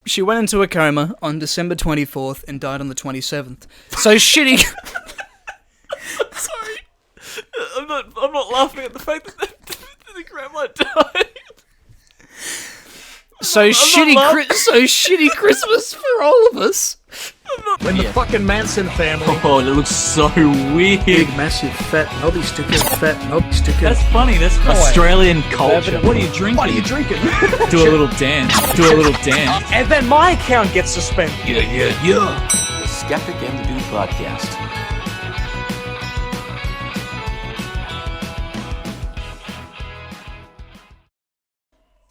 She went into a coma on December 24th and died on the 27th. So shitty... Sorry. I'm not laughing at the fact that the grandma died. So shitty Christmas for all of us. When the fucking Manson family. Oh, that looks so weird. Big, massive, fat, knobby sticker, That's funny. That's Australian culture. What are you drinking? What are you drinking? Do a little dance. And then my account gets suspended. Yeah. The Skeptic and the Dude podcast.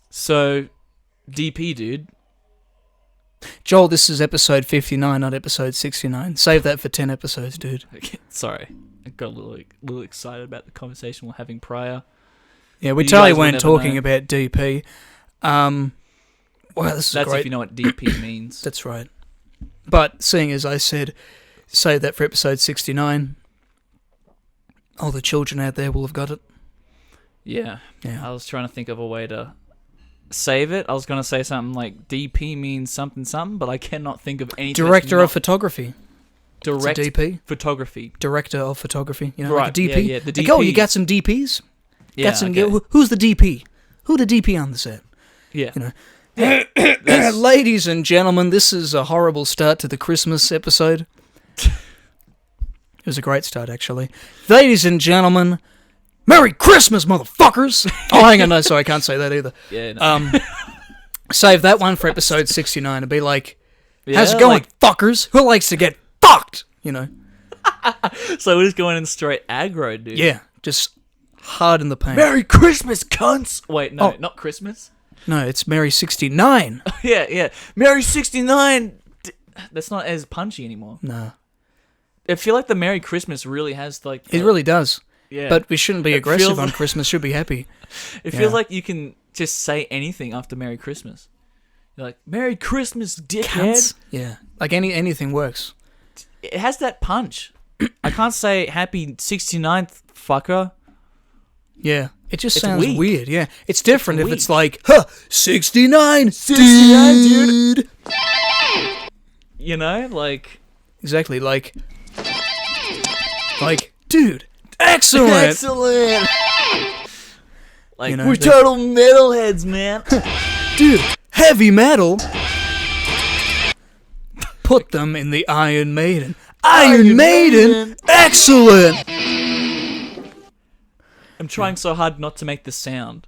So, DP, dude. Joel, this is episode 59, not episode 69. Save that for 10 episodes, dude. Okay, sorry. I got a little excited about the conversation we're having prior. Yeah, we You totally guys will weren't never talking know. about DP. Wow, this is That's great. if you know what DP means. That's right. But seeing as I said, save that for episode 69, all the children out there will have got it. Yeah. Yeah. I was trying to think of a way to save it. I was going to say something like DP means something, but I cannot think of anything. Director of photography. Direct It's a DP. photography. Director of photography. You know, Right, like a DP. yeah, the Like, oh, DP. you got some DPs? Yeah, Got some, okay. Who's the DP? Who the DP on the set? Yeah. You know. That's- Ladies and gentlemen, this is a horrible start to the Christmas episode. It was a great start, actually. Ladies and gentlemen, Merry Christmas, motherfuckers! Oh, hang on, no, sorry, I can't say that either. Yeah. No. Save that one for episode 69 and be like, how's it Yeah, going, fuckers? Who likes to get fucked? You know? So we're just going in straight aggro, dude. Yeah, just hard in the paint. Merry Christmas, cunts! Wait, no, Oh. not Christmas. No, it's Merry 69. Yeah. Merry 69! That's not as punchy anymore. No, I feel like the Merry Christmas really has, like... it really does. Yeah. But we shouldn't be It aggressive feels on like- Christmas, should be happy. It Yeah. feels like you can just say anything after Merry Christmas. You're like, Merry Christmas, dickhead. Cunts? Yeah, like anything works. It has that punch. I can't say Happy 69th, fucker. Yeah, it just It's sounds weak. weird. Yeah, it's different if weak. it's like, 69, 69, dude. You know, like... Exactly, like, dude, excellent. Excellent! Like, You know, we're the- total metalheads, man. Dude, heavy metal. Put them in the Iron Maiden. Iron Maiden, excellent. I'm trying so hard not to make the sound.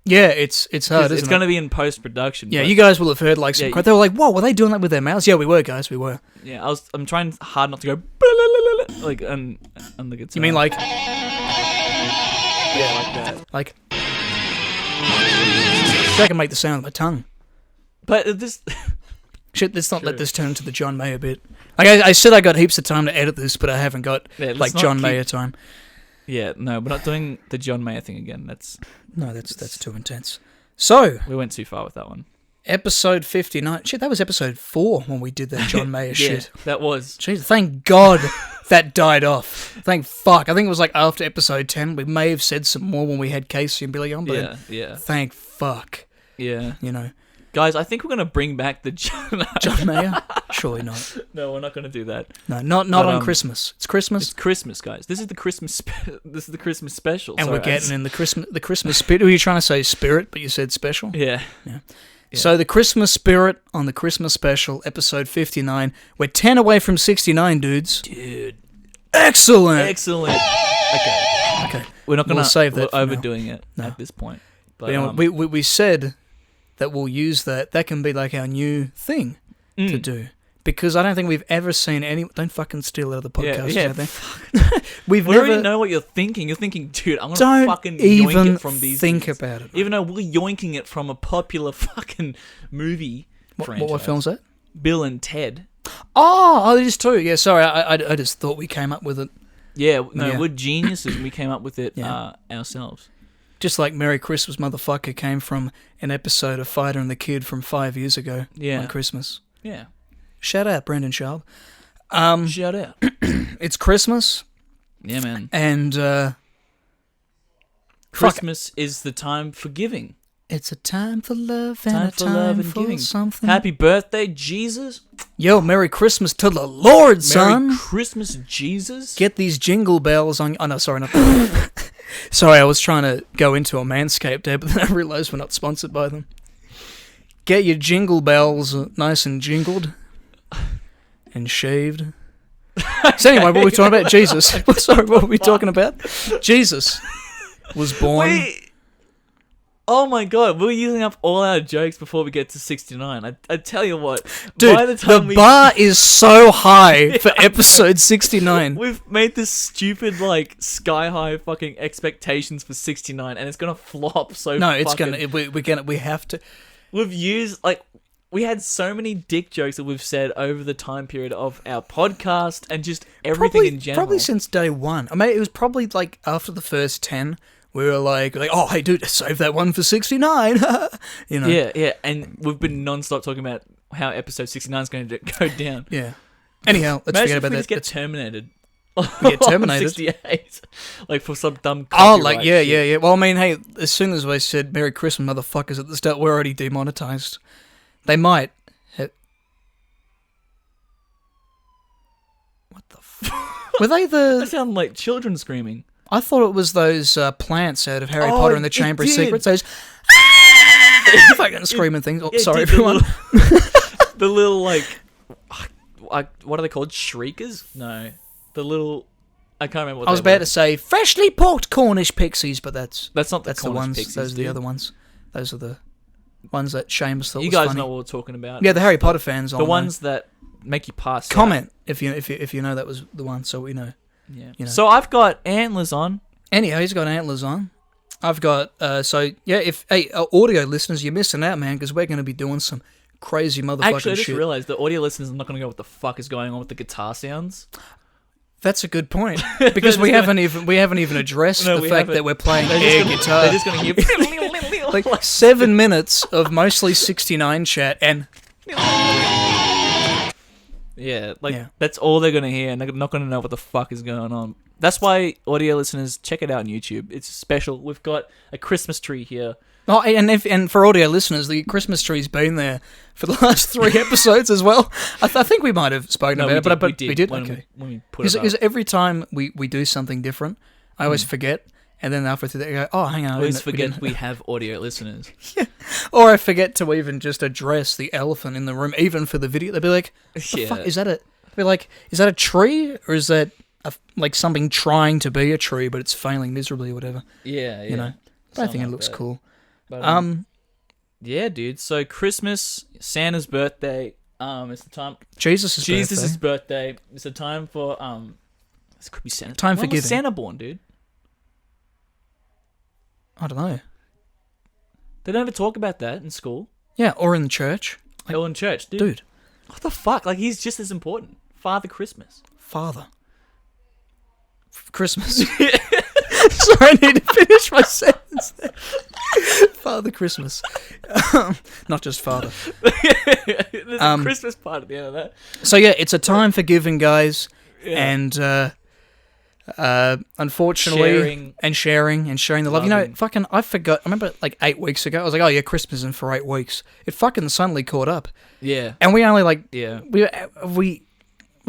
Yeah, it's hard, It's isn't going it? to be in post-production. Yeah, but- you guys will have heard like some. Yeah, They were like, "What? Were they doing that with their mouths?" Yeah, we were, guys. We were. Yeah, I'm trying hard not to go... Like, on the guitar. You mean like, Yeah, like that. like? I can make the sound with my tongue. But this... Shit, let's not let this turn into the John Mayer bit. Like I said, I got heaps of time to edit this, but I haven't got Yeah, let's like not John keep- Mayer time. Yeah, no, we're not doing the John Mayer thing again. That's Too intense. So, we went too far with that one. episode 59. Shit, that was episode 4 when we did that John Mayer Yeah, shit. that was. Jeez, thank God that died off. Thank fuck. I think it was like after episode 10. We may have said some more when we had Casey and Billy on, but Yeah. thank fuck. Yeah. You know, Guys, I think we're going to bring back the John... John Mayer? Surely not. No, we're not going to do that. No, not But, on Christmas. It's Christmas. It's Christmas, guys. This is the Christmas special. And Sorry, we're getting in the Christmas spirit. Were you trying to say spirit, but you said special? Yeah. So the Christmas spirit on the Christmas special, episode 59. We're 10 away from 69, dudes. Dude. Excellent. Excellent. Okay. We're not going to... We'll save that for now. overdoing it No. at this point. But, You know, we said that we'll use that. That can be like our new thing to do. Because I don't think we've ever seen any... Don't fucking steal it out of the podcast Yeah. out there. We've we never... already know what you're thinking. You're thinking, dude, I'm going to Don't fucking yoink even it from these think dudes. about it. Even though we're yoinking it from a popular fucking movie franchise. What film's that? Bill and Ted. Oh, it is too. Yeah, sorry. I just thought we came up with it. Yeah, no, Yeah. we're geniuses. We came up with it Yeah. ourselves. Just like Merry Christmas, motherfucker came from an episode of Fighter and the Kid from 5 years ago on Christmas. Yeah. Shout out, Brendan Schaub. Shout out. It's Christmas, Yeah, man. and Christmas is the time for giving. It's a time for love and Time a for time love and for giving. something. Happy birthday, Jesus. Yo, Merry Christmas to the Lord, son. Merry Christmas, Jesus. Get these jingle bells on... Oh, no, sorry, not Sorry, I was trying to go into a Manscaped ad, but then I realised we're not sponsored by them. Get your jingle bells nice and jingled and shaved. So anyway, what were we talking about? Jesus. Sorry, what were we talking about? Jesus was born... Wait. Oh my god, we're using up all our jokes before we get to 69. I tell you what, Dude, by the time bar is so high for episode 69. We've made this stupid, like, sky-high fucking expectations for 69, and it's gonna flop so No, it's fucking... we have to... We've used, like... We had so many dick jokes that we've said over the time period of our podcast and just everything in general. Probably since day one. I mean, it was probably, like, after the first 10... We were like, oh, hey, dude, save that one for 69. You know? Yeah, and we've been non-stop talking about how episode 69 is going to go down. Yeah. Anyhow, let's Imagine forget if about we that. just get terminated. We get terminated? 68. Like, for some dumb Oh, copyright like, shit. yeah. Well, I mean, hey, as soon as we said Merry Christmas, motherfuckers, at the start, we're already demonetized. They might. What the fuck? Were they That the... sound like children screaming. I thought it was those plants out of Harry Oh, Potter and the it Chamber of did. Secrets. Those fucking screaming things. Oh, Yeah, sorry, dude, everyone. The little, like, what are they called? Shriekers? No. The little... I can't remember what I was they about were. to say freshly porked Cornish pixies, but that's That's not the the Cornish ones. pixies, Those are the dude. other ones. Those are the ones that Seamus thought You was guys funny. know what we're talking about. Yeah, the Harry Potter fans. The ones that make you pass out. comment if you know that was the one, so we know. Yeah. You know. So I've got antlers on. Anyhow, he's got antlers on. I've got if audio listeners, you're missing out, man, because we're going to be doing some crazy motherfucking Actually, I just shit. realized the audio listeners are not going to go what the fuck is going on with the guitar sounds. That's a good point because we haven't even addressed No, the we fact haven't. that we're playing They're air just guitar. They're just going to hear... Like 7 minutes of mostly 69 chat and Yeah, like, Yeah. that's all they're going to hear, and they're not going to know what the fuck is going on. That's why, audio listeners, check it out on YouTube. It's special. We've got a Christmas tree here. oh, and for audio listeners, the Christmas tree's been there for the last 3 episodes as well. I think we might have spoken No, about we it, but did, we did. when Okay. when we put it up. Because every time we do something different, I always forget, and then halfway through that, I go, oh, hang on. I always we forget didn't- we have audio listeners. Or I forget to even just address the elephant in the room, even for the video. They'll be like, the Yeah. fuck, is that a... I'll be like, is that a tree, or is that like something trying to be a tree, but it's failing miserably or whatever? Yeah, yeah. You know? But I Something think it like looks that. cool. But, yeah, dude. So Christmas, Santa's birthday. It's the time. Jesus' birthday. It's a time for This could be Santa. Time for When was giving. Santa born, dude? I don't know. They don't ever talk about that in school. Yeah, or in the church. Like, Or in church, dude. dude, What the fuck? Like, he's just as important. Father Christmas. Father. Christmas. Sorry, I need to finish my sentence there. Father Christmas. Not just Father. There's a Christmas part at the end of that. So yeah, it's a time for giving, guys. Yeah. And unfortunately, Sharing. sharing the love. You know, Loving. fucking, I forgot. I remember like 8 weeks ago, I was like, oh yeah, Christmas isn't for 8 weeks. It fucking suddenly caught up, Yeah. and we only like Yeah. we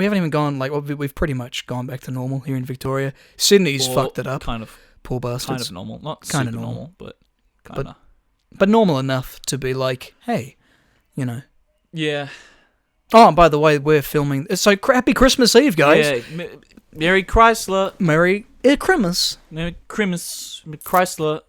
haven't even gone like we've pretty much gone back to normal here in Victoria. Sydney's Or fucked it up. Kind of. Poor bastards. Kind of normal. Not Kinda super normal. normal, but kind of. But normal enough to be like, hey, you know. Yeah. Oh, and by the way, we're filming. So happy Christmas Eve, guys. Yeah. Merry Chrysler. Merry Christmas. Merry Christmas. Chrysler.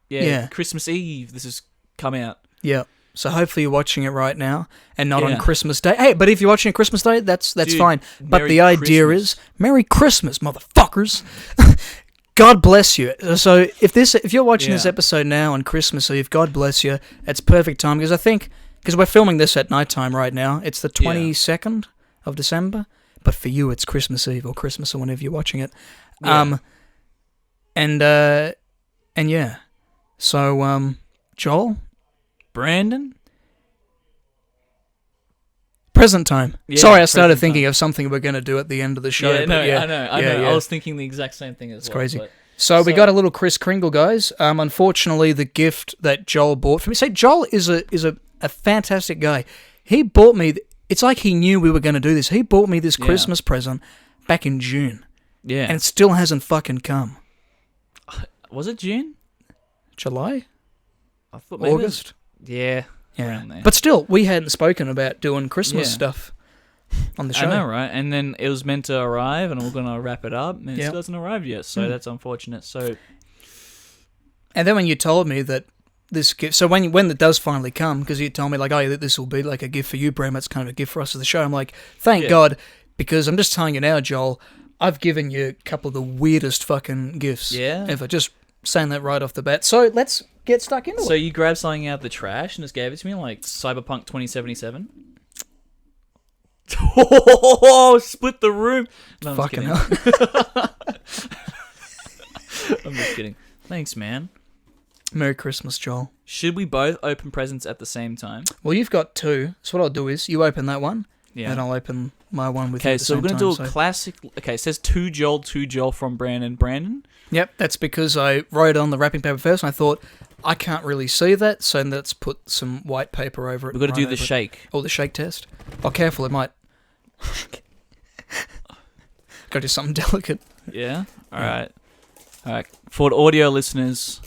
Yeah. Christmas Eve. This has come out. Yeah. So hopefully you're watching it right now and not on Yeah. Christmas Day. Hey, but if you're watching on Christmas Day, that's Dude, fine. But Merry the idea Christmas. is Merry Christmas, motherfuckers. God bless you. So if you're watching this Yeah. episode now on Christmas Eve, God bless you. It's perfect time because we're filming this at nighttime right now. It's the 22nd of December, but for you it's Christmas Eve or Christmas or whenever you're watching it. Yeah. And yeah. So Joel, Brandon? present time. Yeah, Sorry, I started present thinking time. of something we're going to do at the end of the show. Yeah, but no, yeah, I know. Yeah. I was thinking the exact same thing as well. crazy. But So we got a little Kris Kringle, guys. Unfortunately, the gift that Joel bought for me. Say, Joel is a fantastic guy. He bought me. It's like he knew we were going to do this. He bought me this Christmas present back in June. Yeah. And it still hasn't fucking come. Was it June? July? I thought maybe August? Yeah. Yeah. Around there. But still, we hadn't spoken about doing Christmas stuff on the show. I know, right? And then it was meant to arrive, and we're going to wrap it up, and it still hasn't arrived yet, so that's unfortunate. So, and then when you told me that this gift, so when it does finally come, because you told me, like, oh, yeah, this will be like a gift for you, Bram, it's kind of a gift for us for the show, I'm like, thank God, because I'm just telling you now, Joel, I've given you a couple of the weirdest fucking gifts ever. Just saying that right off the bat. So let's get stuck into it. So you grabbed something out of the trash and just gave it to me, like Cyberpunk 2077? Oh, split the room. No, I'm fucking just hell. I'm just kidding. Thanks, man. Merry Christmas, Joel. Should we both open presents at the same time? Well, you've got two, so what I'll do is you open that one, Yeah. and I'll open my one with you Okay, at the so same we're going to time, do a classic... Okay, it says to Joel from Brandon. Brandon? Yep, that's because I wrote it on the wrapping paper first, and I thought, I can't really see that, so let's put some white paper over it. We've got to do the shake. Oh, the shake test? Oh, careful, it might... Got to do something delicate. Yeah? Alright. For the audio listeners...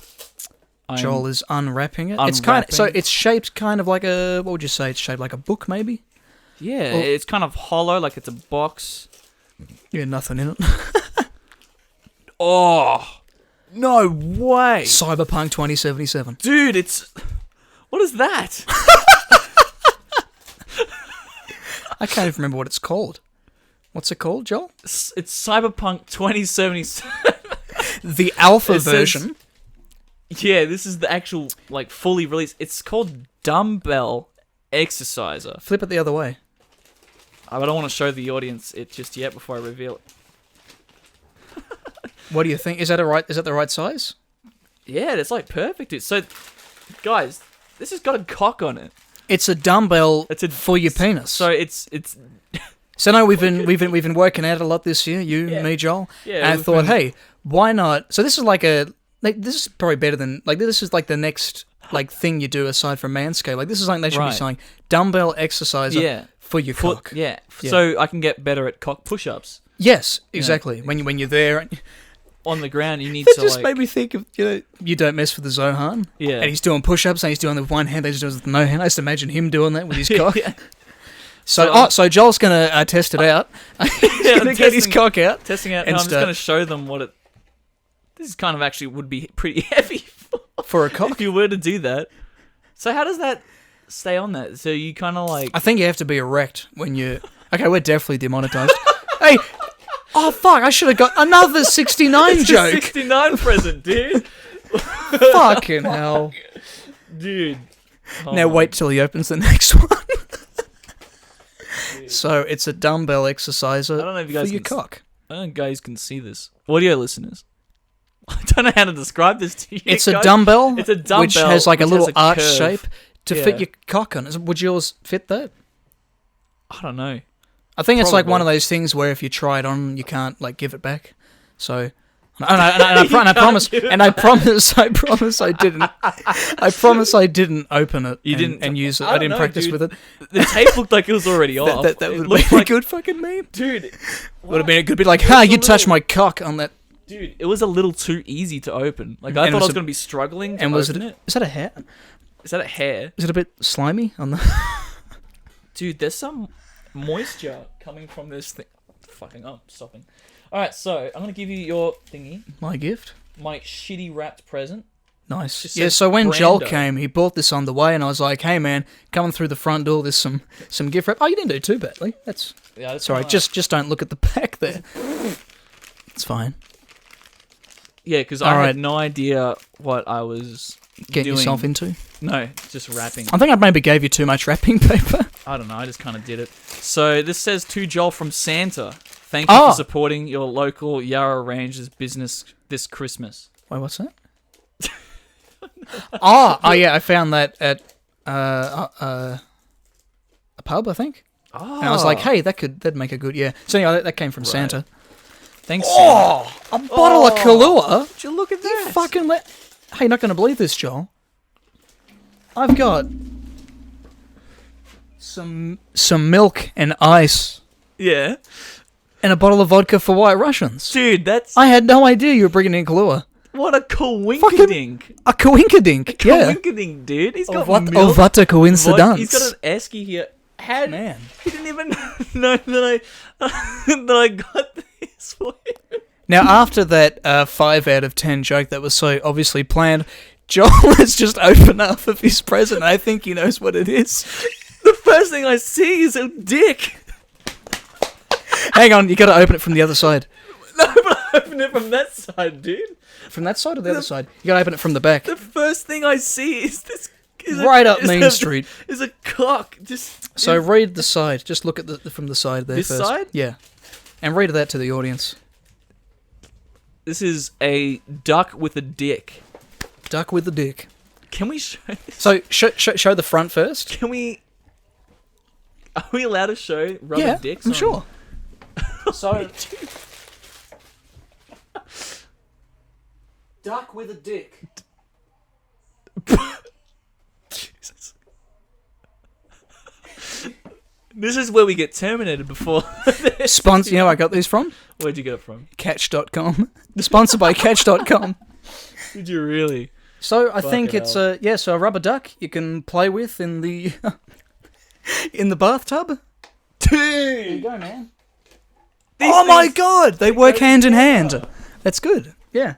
Joel is unwrapping it. It's kind of, so it's shaped kind of like a... What would you say? It's shaped like a book, maybe? Yeah, it's kind of hollow, like it's a box. Yeah, nothing in it. Oh, no way. Cyberpunk 2077. Dude, it's... What is that? I can't even remember what it's called. What's it called, Joel? It's Cyberpunk 2077. The alpha says- version. Yeah, this is the actual, like, fully released. It's called Dumbbell Exerciser. Flip it the other way. I don't want to show the audience it just yet before I reveal it. What do you think? Is that the right size? Yeah, it's, like, perfect. So, guys, this has got a cock on it. It's a dumbbell It's a- for your penis. So it's So no, we've been working out a lot this year, me, Joel. Yeah, And I we've thought, been- hey, why not? So this is this is probably better than this is like the next thing you do aside from Manscaped. Like this is like they should be saying dumbbell exerciser for your cock. Yeah, so I can get better at cock push-ups. Yes, exactly. When you're there, On the ground, you need it to just made me think of you don't mess with the Zohan. Yeah. And he's doing push-ups and he's doing it with one hand. They just do it with no hand. I just imagine him doing that with his cock. Yeah. So Joel's gonna test it out. He's gonna get his cock out. Testing out, and and I'm just going to show them what it... This is kind of actually would be pretty heavy for a cock. if you were to do that. So how does that stay on that? So you kind of like... I think you have to be erect when you... Okay, we're definitely demonetized. Hey! Oh, fuck, I should have got another 69 It's joke. a 69 present, dude. Fucking hell. Dude. Oh Now my- wait till he opens the next one. So it's a dumbbell exerciser I don't know if you guys for your can cock. I don't know if guys can see this. Audio listeners. I don't know how to describe this to you It's guys. a dumbbell, It's a dumbbell which has like a which little has a arch curve. shape to Yeah. fit your cock on. Would yours fit that? I don't know. I think it's like one Probably. of those things where if you try it on, you can't like give it back. So, I promise I didn't open it. You and, didn't- and use it. I I don't didn't know, practice dude. with it. The tape looked like it was already off. That It would looked be a like- good fucking meme. Dude. Would have been a good bit like, ha! was You a touched little- my cock on that. Dude, it was a little too easy to open. Like, I And thought I was was a- going to be struggling to And was open it? it. Is that a hair? Is that a hair? Is it a bit slimy on the? Dude, there's some moisture coming from this thing. Fucking up, stopping. Alright, so I'm going to give you your thingy. My gift. My shitty wrapped present. Nice. Just Yeah. says So when Joel Brando. came, he bought this on the way, and I was like, "Hey man, coming through the front door, there's some gift wrap." Oh, you didn't do too badly. That's Yeah, that's sorry. alright. Just don't look at the back there. It's fine. Yeah, because I Alright. had no idea what I was Get doing. yourself into. No, just wrapping. I think I maybe gave you too much wrapping paper. I don't know, I just kind of did it. So this says to Joel from Santa. Thank you Oh. for supporting your local Yarra Ranges business this Christmas. Wait, what's that? oh yeah, I found that at a pub, I think. Oh. And I was like, hey, that'd make a good So anyway, that came from Right. Santa. Thanks, Oh, a bottle of Kahlua. Would you look at You that? fucking Hey, you're not going to believe this, Joel. I've got some milk and ice Yeah. and a bottle of vodka for White Russians. Dude, that's... I had no idea you were bringing in Kahlua. What a coinkadink. A coinkadink. Yeah. Coinkadink, dude. He's got What milk. a coincidence. He's got an esky here. Man. He didn't even know that I got this for him. Now, after that 5 out of 10 joke that was so obviously planned, Joel has just opened up of his present. I think he knows what it is. The first thing I see is a dick. Hang on, you got to open it from the other side. No, but I opened it from that side, dude. From that side or the other side? You got to open it from the back. The first thing I see is this. Right up Main Street. Is a cock. So read the side. Just look at from the side there This first. side? Yeah. And read that to the audience. This is a duck with a dick. Duck with the dick. Can we show this? So show the front first. Can we... Are we allowed to show rubber dicks? I'm sure. So... Duck with a dick. Jesus. This is where we get terminated before. Sponsor. You know where I got these from? Where'd you get it from? Catch.com. Sponsored by Catch.com. Did you really? So I think Fucking it's a rubber duck you can play with in the in the bathtub. There you go, man. Oh my god, they work hand in hand. That's good. Yeah.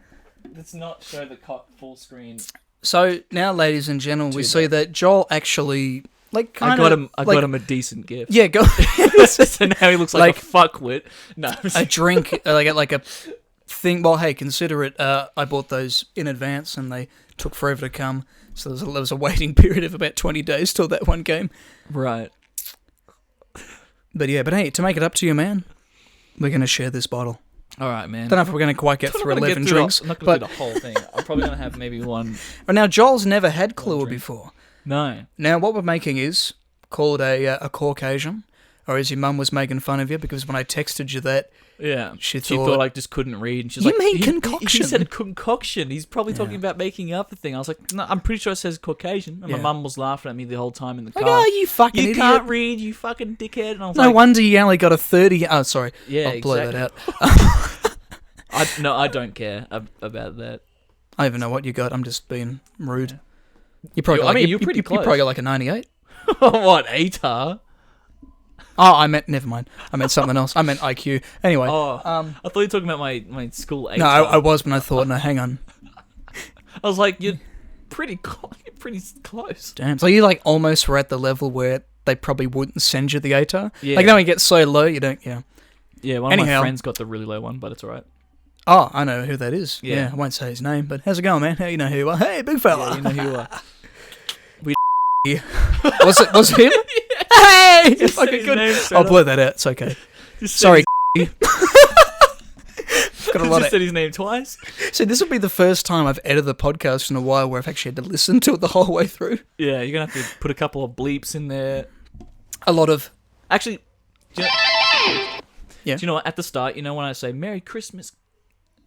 Let's not show the cock full screen. So now, ladies and gentlemen, we see that Joel actually I got him a decent gift. Yeah, go. So now he looks like a fuckwit. No, a drink, like a thing. Well, hey, consider it. I bought those in advance, and they took forever to come. So there was a waiting period of about 20 days till that one came. Right. But hey, to make it up to you, man, we're gonna share this bottle. All right, man. Don't know if we're gonna quite get through 11 drinks. I'm not gonna do the whole thing. I'm probably gonna have maybe one. But now Joel's never had Kahlua before. No. Now what we're making is called a Caucasian, or as your mum was making fun of you because when I texted you that, yeah, she thought I just couldn't read. And she's like, mean concoction? He said concoction. He's probably talking about making up the thing. I was like, no, I'm pretty sure it says Caucasian. And my mum was laughing at me the whole time in the car. Oh, you fucking You idiot. can't read, you fucking dickhead. And I was No wonder you only got a 30. Oh, sorry. Yeah, I'll blur that out. I don't care about that. I don't even know what you got. I'm just being rude. You probably You're pretty close. You probably got like a 98. What, ATAR? Oh, never mind. I meant something else. I meant IQ. Anyway. Oh, I thought you were talking about my school ATAR. No, I was, but I thought, no, hang on. I was like, you're pretty close. Damn. So you like almost were at the level where they probably wouldn't send you the ATAR? Yeah. Like, now when you get so low, you don't, yeah. Yeah, one of my friends got the really low one, but it's alright. Oh, I know who that is. Yeah. Yeah, I won't say his name, but how's it going, man? How you know who you are? Hey, big fella. Yeah, you know who you are. Was it him? Hey! Just Fucking say his good. name straight I'll up. blur that out. It's okay. Just Sorry. Said Got a lot just of... said his name twice. So this will be the first time I've edited the podcast in a while where I've actually had to listen to it the whole way through. Yeah, you're gonna have to put a couple of bleeps in there. A lot of... Actually, do Yeah. you know what? At the start, you know when I say Merry Christmas,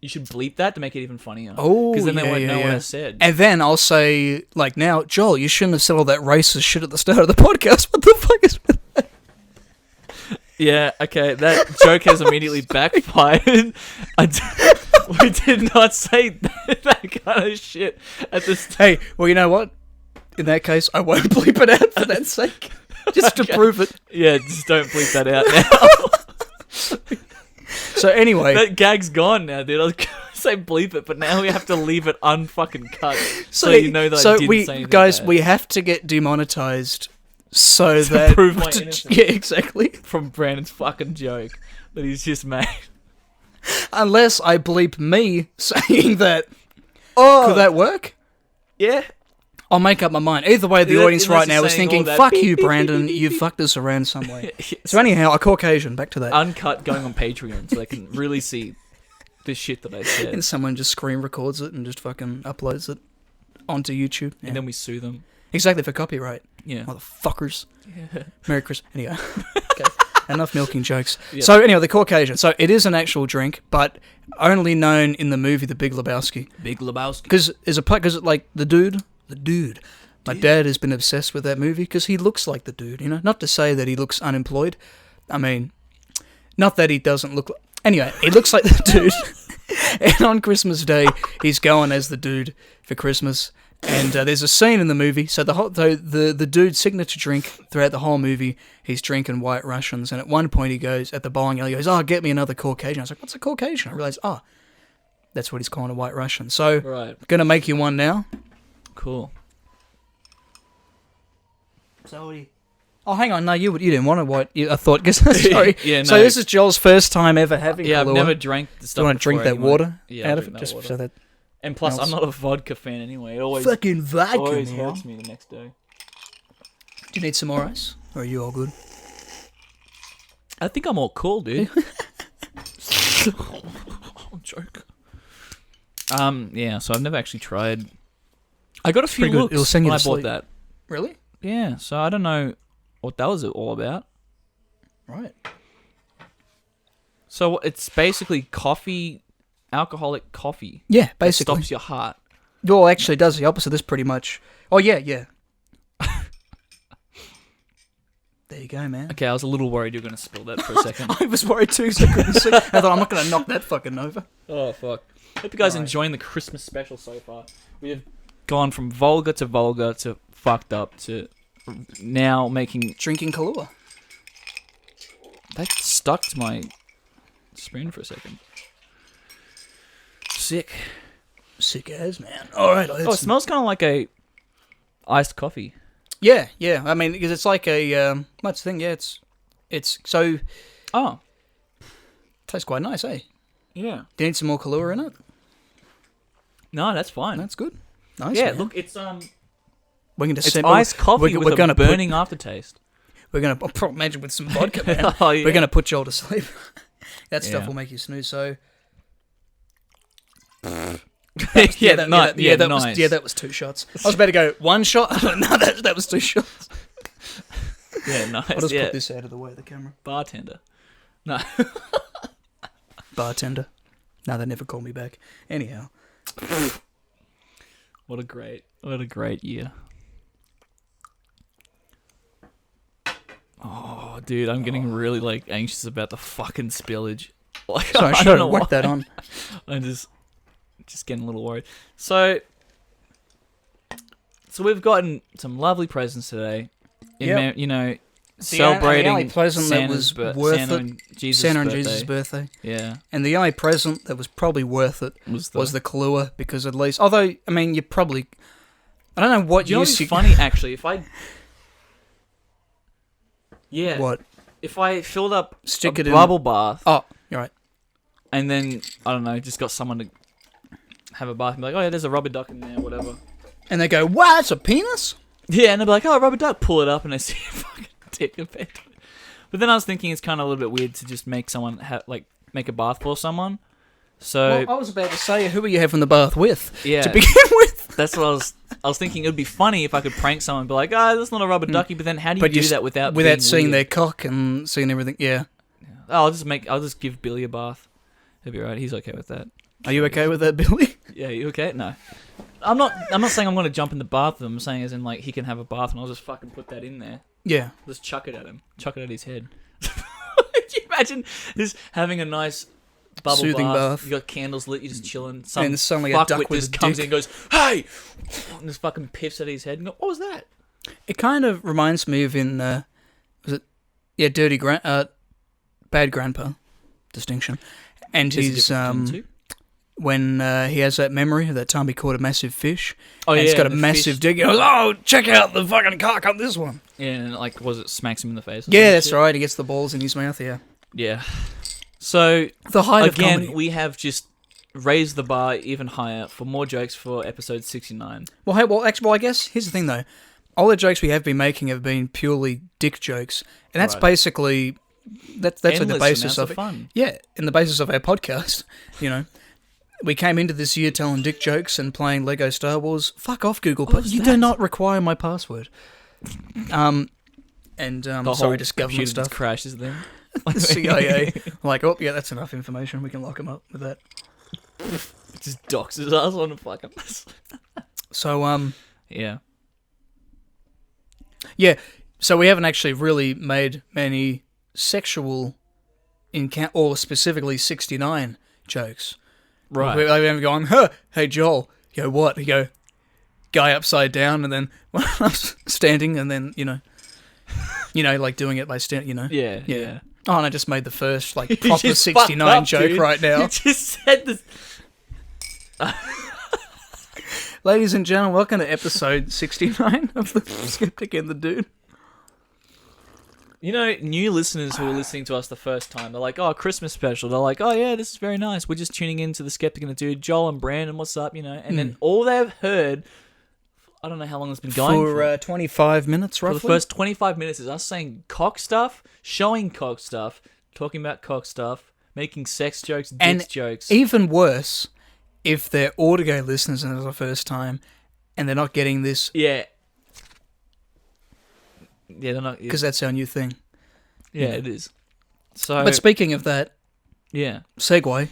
you should bleep that to make it even funnier. Oh, because then they yeah, won't yeah, know what yeah. I said. And then I'll say, like now, Joel, you shouldn't have said all that racist shit at the start of the podcast. What the fuck is with that? Yeah, okay, that joke has immediately backfired. We did not say that kind of shit at the start. Hey, well, you know what? In that case, I won't bleep it out for that sake. Just to prove it. Yeah, just don't bleep that out now. So anyway... That gag's gone now, dude. I was going to say bleep it, but now we have to leave it unfucking cut. So you know that I didn't say anything guys, bad. we have to get demonetized so To that... prove my innocence. Yeah, exactly. From Brandon's fucking joke that he's just made. Unless I bleep me saying that. Oh, Could that work? yeah. I'll make up my mind. Either way, the audience Unless right you're now is saying thinking, all that fuck beep, you, beep, Brandon, beep, you beep, fucked us around some way. Yes. So anyhow, a Caucasian, back to that. Uncut going on Patreon so they can really see the shit that I said. And someone just screen records it and just fucking uploads it onto YouTube. Yeah. And then we sue them. Exactly, for copyright. Yeah. Motherfuckers. Yeah. Merry Christmas. Anyway. Okay. Enough milking jokes. Yep. So anyway, the Caucasian. So it is an actual drink, but only known in the movie The Big Lebowski. Big Lebowski. Because like the dude. My dad has been obsessed with that movie because he looks like the dude. You know, not to say that he looks unemployed. I mean, not that he doesn't look. Anyway, he looks like the dude. And on Christmas Day, he's going as the dude for Christmas. And there's a scene in the movie. So the dude's signature drink throughout the whole movie, he's drinking White Russians. And at one point, he goes at the bowling alley, he goes, "Oh, get me another Caucasian." I was like, "What's a Caucasian?" I realized, that's what he's calling a White Russian. So, Right. gonna make you one now. Cool. So oh, hang on. No, you didn't want a white. I thought. Sorry. Yeah, So no. this is Joel's first time ever having. Yeah, I've Kahlua. never drank the Do stuff. you want to drink before that anyway. water Yeah, out I'll of drink it? that Just water. so that. And plus, else. I'm not a vodka fan anyway. It always Fucking vodka, always man. hurts me the next day. Do you need some more ice? Or are you all good? I think I'm all cool, dude. Joke. Yeah. So I've never actually tried. I got a few pretty good. looks It'll send you when I to bought sleep. that. Really? Yeah. So I don't know what that was all about. Right. So it's basically coffee, alcoholic coffee. Yeah, That basically. stops your heart. Well, actually, it does the opposite. This pretty much. Oh yeah. There you go, man. Okay, I was a little worried you were going to spill that for a second. I was worried too, so I couldn't see. I thought I'm not going to knock that fucking over. Oh, fuck. Hope you guys Alright. enjoying the Christmas special so far. We have gone from vulgar to fucked up to now making... Drinking Kahlua. That stuck to my spoon for a second. Sick. Sick as, man. All right. Oh, it smells kind of like a iced coffee. Yeah. I mean, because it's like a what's the thing? Yeah, it's so Oh, tastes quite nice, eh? yeah. Do you need some more Kahlua in it? No, that's fine. That's good. Nice. yeah, man. look, it's we're going to it's iced coffee with a burning aftertaste. We're going to imagine with some vodka, man. Oh, yeah. We're going to put you all to sleep. That stuff Yeah. will make you snooze. So yeah, that nice. that was 2 shots. I was about to go 1 shot. No, that was 2 shots. Yeah, nice. I'll just yeah. put this out of the way of the camera. Bartender. No. Bartender. No, they never called me back. Anyhow. What a great year. Oh, dude, I'm getting really like anxious about the fucking spillage. Like, Sorry, I I should don't have know whacked why. that on. I'm just getting a little worried. So we've gotten some lovely presents today. Yep. Celebrating the only present that Santa's was worth Santa it. and Jesus' Santa and birthday. Jesus' birthday. Yeah, And the only present that was probably worth it was was the Kahlua, because at least, although, I mean, you probably, I don't know what Do you know use what's you... funny actually? What? If I filled up Stick a it in- bubble bath Oh, you're right. and then I don't know, just got someone to have a bath and be like, oh yeah, there's a rubber duck in there, whatever. And they go, "What? It's a penis?" Yeah, and they'll be like, oh, rubber duck, pull it up, and I see a fucking dick effect. But then I was thinking it's kind of a little bit weird to just make someone make a bath for someone. So Well, I was about to say, who are you having the bath with? yeah, To begin with. that's what I was thinking. It would be funny if I could prank someone and be like, oh, that's not a rubber ducky. But then how do you do that without being seeing weird? their cock and seeing everything? Yeah. Oh, I'll just give Billy a bath. He'll be right. He's okay with that. Are you okay with that, Billy? Yeah, you okay? No. I'm not saying I'm going to jump in the bath with him. I'm saying as in, like, he can have a bath and I'll just fucking put that in there. Yeah. Just chuck it at him. Chuck it at his head. Could you imagine just having a nice bubble Soothing bath. You got candles lit, you're just chilling. Some And suddenly a fuckwit duck with just a comes dick. in and goes, hey! And just fucking piffs at his head and go, what was that? It kind of reminds me of Bad Grandpa distinction. And There's a he's difference between the two. when he has that memory of that time he caught a massive fish. Oh, and yeah. he's got a the massive fish- dick. He goes, "Oh, check out the fucking cock on this one." Yeah, and like, it smacks him in the face? or Yeah, some that's shit? right. He gets the balls in his mouth. Yeah. Yeah. So, The height of again, comedy. we have just raised the bar even higher for more jokes for episode 69. Well, hey, I guess here's the thing though. All the jokes we have been making have been purely dick jokes, and that's Right. basically that's like the Endless basis amounts of of fun. Yeah, in the basis of our podcast. You know, we came into this year telling dick jokes and playing Lego Star Wars. Fuck off, Google. What was You that? do not require my password. and The sorry, whole just government computer stuff. just crashes then. The CIA. Like, oh yeah, that's enough information. We can lock him up with that. Just doxes us on a fucking. So Yeah. yeah. So we haven't actually really made many sexual or specifically 69 jokes. Right. We haven't gone, huh, hey Joel, you go what? You go, guy upside down, and then standing, and then like doing it by standing, Yeah. Yeah. Yeah. Oh, and I just made the first like You proper just 69 fucked up, joke dude. right now. You just said this. Ladies and gentlemen, welcome to episode 69 of the Skeptic and the Dude. You know, new listeners who are listening to us the first time, they're like, oh, Christmas special. They're like, oh, yeah, this is very nice. We're just tuning into the Skeptic and the Dude, Joel and Brandon, what's up, And then all they've heard, I don't know how long it's been going For 25 minutes, roughly. For the first 25 minutes is us saying cock stuff, showing cock stuff, talking about cock stuff, making sex jokes, dicks jokes. Even worse, if they're audio listeners and it's the first time, and they're not getting this... Yeah. Yeah, they're not... Because that's our new thing. Yeah, it is. So, But speaking of that, yeah. segue,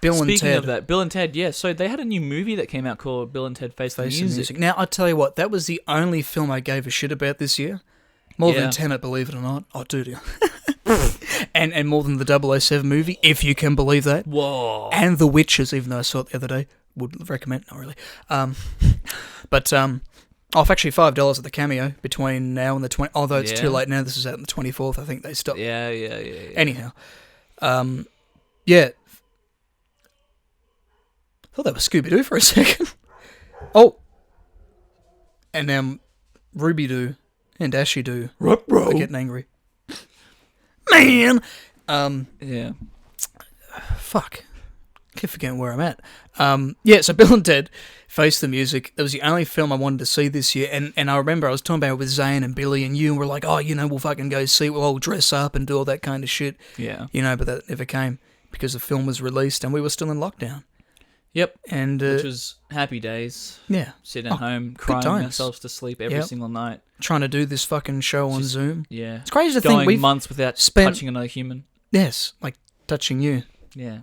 Bill and Ted. Speaking of that, Bill and Ted, yeah. So they had a new movie that came out called Bill and Ted Face the Music. Now, I tell you what, that was the only film I gave a shit about this year. More than Tenet, believe it or not. Oh, dude. and more than the 007 movie, if you can believe that. Whoa. And The Witches, even though I saw it the other day. Would recommend, not really. But actually $5 at the Cameo between now and the 20th. Although it's too late now, this is out on the 24th. I think they stopped. Yeah. Anyhow, yeah. I thought that was Scooby-Doo for a second. Oh. And now Ruby-Doo and Ashy-Doo are getting angry. Man! Yeah. Fuck. Keep forgetting where I'm at. So Bill and Ted Face the Music. It was the only film I wanted to see this year, and I remember I was talking about it with Zane and Billy and you, and we're like, oh, we'll fucking go see it, we'll all dress up and do all that kind of shit. Yeah. But that never came because the film was released and we were still in lockdown. Yep. And which was happy days. Yeah. Sitting at home, crying times. ourselves to sleep every single night. Trying to do this fucking show on Zoom. Yeah. It's crazy to Going think we've months without spent touching another human. Yes, like touching you. Yeah.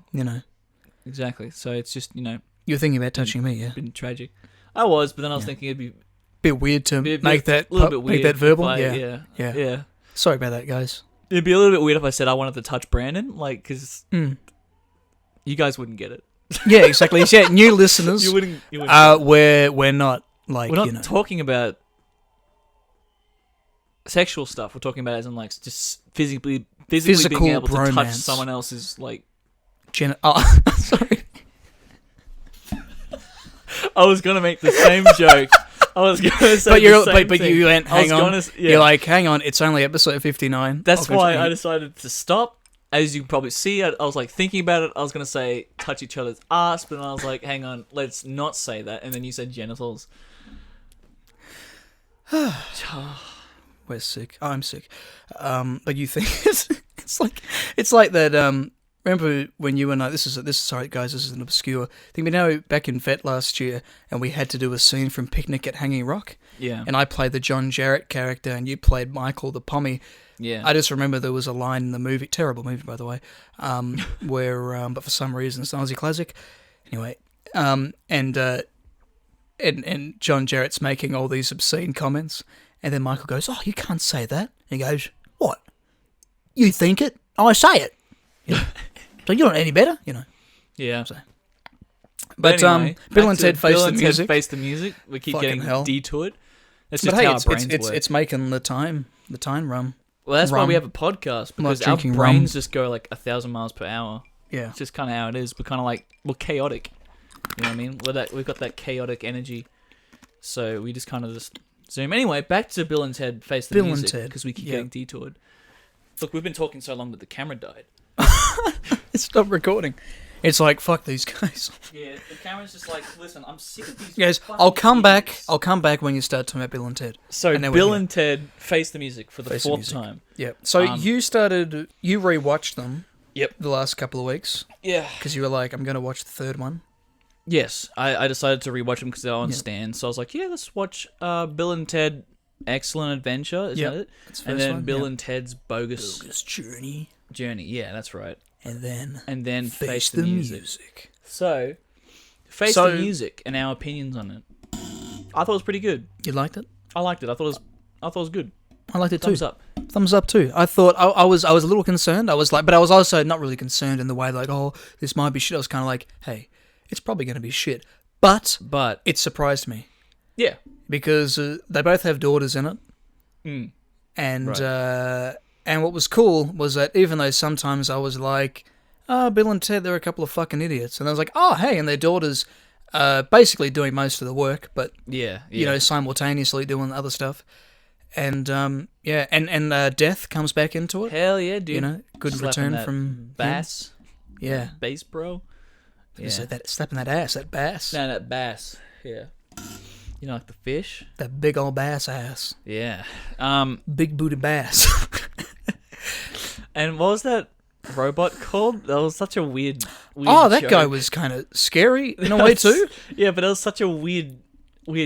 Exactly. So it's just, You're thinking about touching me, yeah? Been tragic. I was, but then I was thinking it'd be bit weird to make that a little bit weird make that verbal. Yeah. Sorry about that, guys. It'd be a little bit weird if I said I wanted to touch Brandon, because you guys wouldn't get it. Yeah, exactly. Yeah, new listeners. You wouldn't. We're not like we're not talking about sexual stuff. We're talking about as in like just physically Physical being able to touch bromance. someone else's like. Sorry. I was gonna make the same joke. I was gonna say, but you went. Hang on. You're like, hang on. It's only episode 59. That's why I decided to stop. As you can probably see, I was like thinking about it. I was gonna say touch each other's ass, but then I was like, hang on, let's not say that. And then you said genitals. We're sick. I'm sick. But you think it's like that. Remember when you and I? This is sorry guys. This is an obscure thing. We know back in Vet last year, and we had to do a scene from Picnic at Hanging Rock. Yeah. And I played the John Jarrett character, and you played Michael the Pommy. Yeah. I just remember there was a line in the movie, terrible movie by the way, where but for some reason it's an Aussie classic. Anyway, and John Jarrett's making all these obscene comments, and then Michael goes, "Oh, you can't say that." And he goes, "What? You think it? I say it." So you're not any better, Yeah. So. But anyway, Bill and Ted Face the Music. Face the Music. We keep Fucking getting hell. detoured. That's But just hey, how our brains work. it's making the time run. Well, that's why rum. we have a podcast, because our drinking brains rum. just go like 1,000 miles per hour. Yeah. It's just kind of how it is. We're kind of like, we're chaotic. You know what I mean? We've got that chaotic energy. So we just kind of just zoom. Anyway, back to Bill and Ted Face the Bill and Music, Ted. because we keep getting detoured. Look, we've been talking so long that the camera died. Stop recording. It's like, fuck these guys. Yeah, the camera's just like, listen, I'm sick of these Guys, fucking I'll come back. idiots. I'll come back when you start talking about Bill and Ted. So And then Bill we're here. and Ted Face the Music for the Face the fourth Music. time. Yeah. So you rewatched them. Yep. The last couple of weeks Yeah. because you were like, I'm going to watch the third one. Yes, I decided to rewatch them because they're on Stan. So I was like, yeah, let's watch Bill and Ted Excellent Adventure, isn't Yep, it? that's the And first then one, Bill yep. and Ted's Bogus Journey. Journey. Yeah, that's right. And then Face the Music. So, Face So- the Music and our opinions on it. I thought it was pretty good. You liked it? I liked it. I thought it was good. I liked it too. Thumbs up. Thumbs up too. I thought I was a little concerned. I was like, but I was also not really concerned in the way like, oh, this might be shit. I was kind of like, hey, it's probably going to be shit. But it surprised me Yeah. because they both have daughters in it, and Right. and what was cool was that even though sometimes I was like, oh, Bill and Ted, they're a couple of fucking idiots, and I was like, oh, hey, and their daughters basically doing most of the work, but Yeah. you know, simultaneously doing other stuff. And yeah, and Death comes back into it. Hell yeah, dude. You know, good Slapping return that from him. bass. Yeah. Bass bro. Yeah. Is it that slapping that ass, that bass, No, that bass. Yeah. You know, like the fish. that big old bass ass, Yeah. big booty bass. And what was that robot called? That was such a weird Oh, that joke. guy was kind of scary in a way too. Yeah, but it was such a weird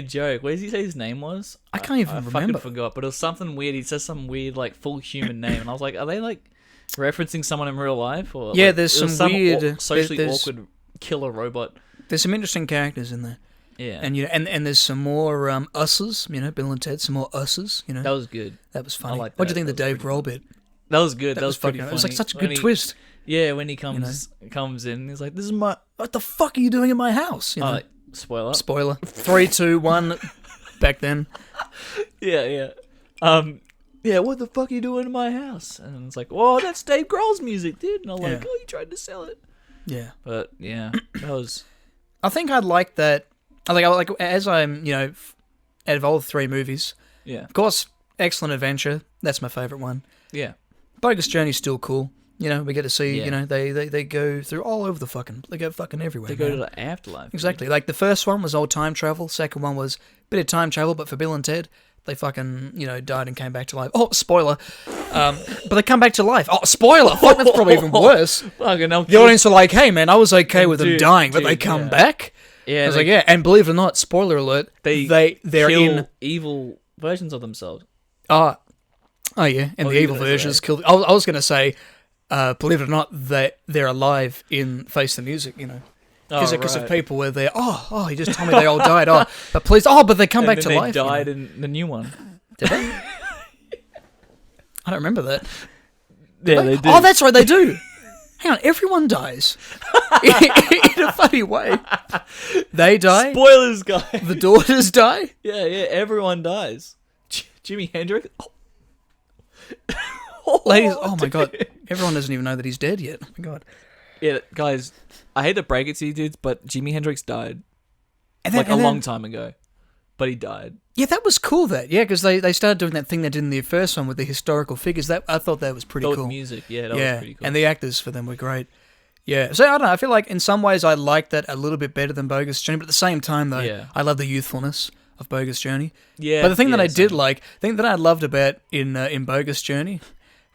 joke. What did he say his name was? I can't even I remember. fucking forgot, but it was something weird. He says some weird, like, full human name, and I was like, are they, like, referencing someone in real life? Or Yeah, like, there's it was some weird- socially there's- awkward killer robot. There's some interesting characters in there, Yeah. and you know, and there's some more us's. You know, Bill and Ted, some more us's. You know, that was good. that was funny. like What do you that. think of the That was Dave Grohl bit? That was good. That, That was pretty fucking. funny. It was like such a When good he- twist. Yeah, when he comes in, he's like, "This is my What the fuck are you doing in my house? You know? like, spoiler." Spoiler. 3, 2, 1. Back then. Yeah. Yeah. What the fuck are you doing in my house? And it's like, "Whoa, that's Dave Grohl's music, dude." And I'm like, Yeah. "Oh, you tried to sell it." Yeah. But yeah, that was I think I'd like that. I like as I'm, you know, out of all the 3 movies, yeah, of course, Excellent Adventure. That's my favorite one. yeah, Bogus Journey's still cool. You know, we get to see. Yeah. You know, they go through all over the fucking. They go fucking everywhere. they go to man. the afterlife. dude. Exactly. Like the first one was all time travel. Second one was a bit of time travel, but for Bill and Ted, they fucking, you know, died and came back to life. Oh, spoiler. But they come back to life. Oh, spoiler. Fuck, that's probably even worse. Fucking hell, The audience are like, hey, man, I was okay with them Dude, dying, but they dude, come yeah. back? Yeah, I was like, yeah. And believe it or not, spoiler alert, they're kill in... evil versions of themselves. Oh, yeah. And What the were you evil gonna versions say? killed... I was going to say, believe it or not, they're alive in Face the Music, you know. Because of people where they're, oh, you just told me they all died. Oh, but please, but they come And back then to life. They you know. died in the new one. Did they? I don't remember that. Yeah, they do. Oh, that's right, they do. Hang on, everyone dies. In a funny way. They die. Spoilers, guys. The daughters die. Yeah, everyone dies. Jimi Hendrix. Ladies, oh my god. Everyone doesn't even know that he's dead yet. Oh my god. Yeah, guys, I hate to break it to you dudes, but Jimi Hendrix died And like a long time ago. But he died. Yeah, that was cool. Yeah, because they started doing that thing they did in the first one with the historical figures. That I thought that was pretty Oh, cool. music, yeah, that was pretty cool. And the actors for them were great. Yeah, so I don't know. I feel like in some ways I like that a little bit better than Bogus Journey, but at the same time though, Yeah. I love the youthfulness of Bogus Journey. Yeah, But the thing that yeah, I did same. like, the thing that I loved about in Bogus Journey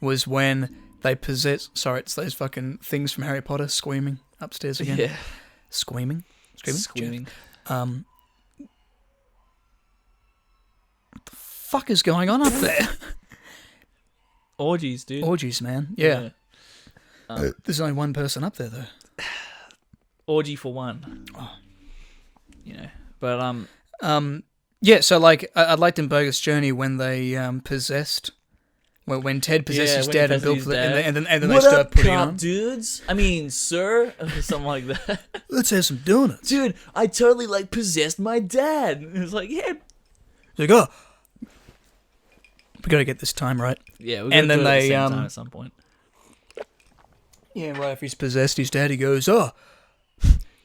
was when they possess. Sorry, it's those fucking things from Harry Potter screaming upstairs again. Yeah. Screaming. Screaming. What the fuck is going on up there? Orgies, dude. Orgies, man. Yeah. There's only one person up there though. Orgy for one. You know. But Yeah, so like I liked in Bogus Journey when they possessed, when Ted possessed his when he dad and possessed Bill, his dad. and then they what start up, putting cop on. dudes? I mean, sir, or something like that. Let's have some donuts. Dude, I totally like possessed my dad. And it was like, yeah, Like, oh, we got to get this time right. yeah. We're And gonna then do it at the they, same time at some point. Yeah, right. If he's possessed his dad, he goes, oh,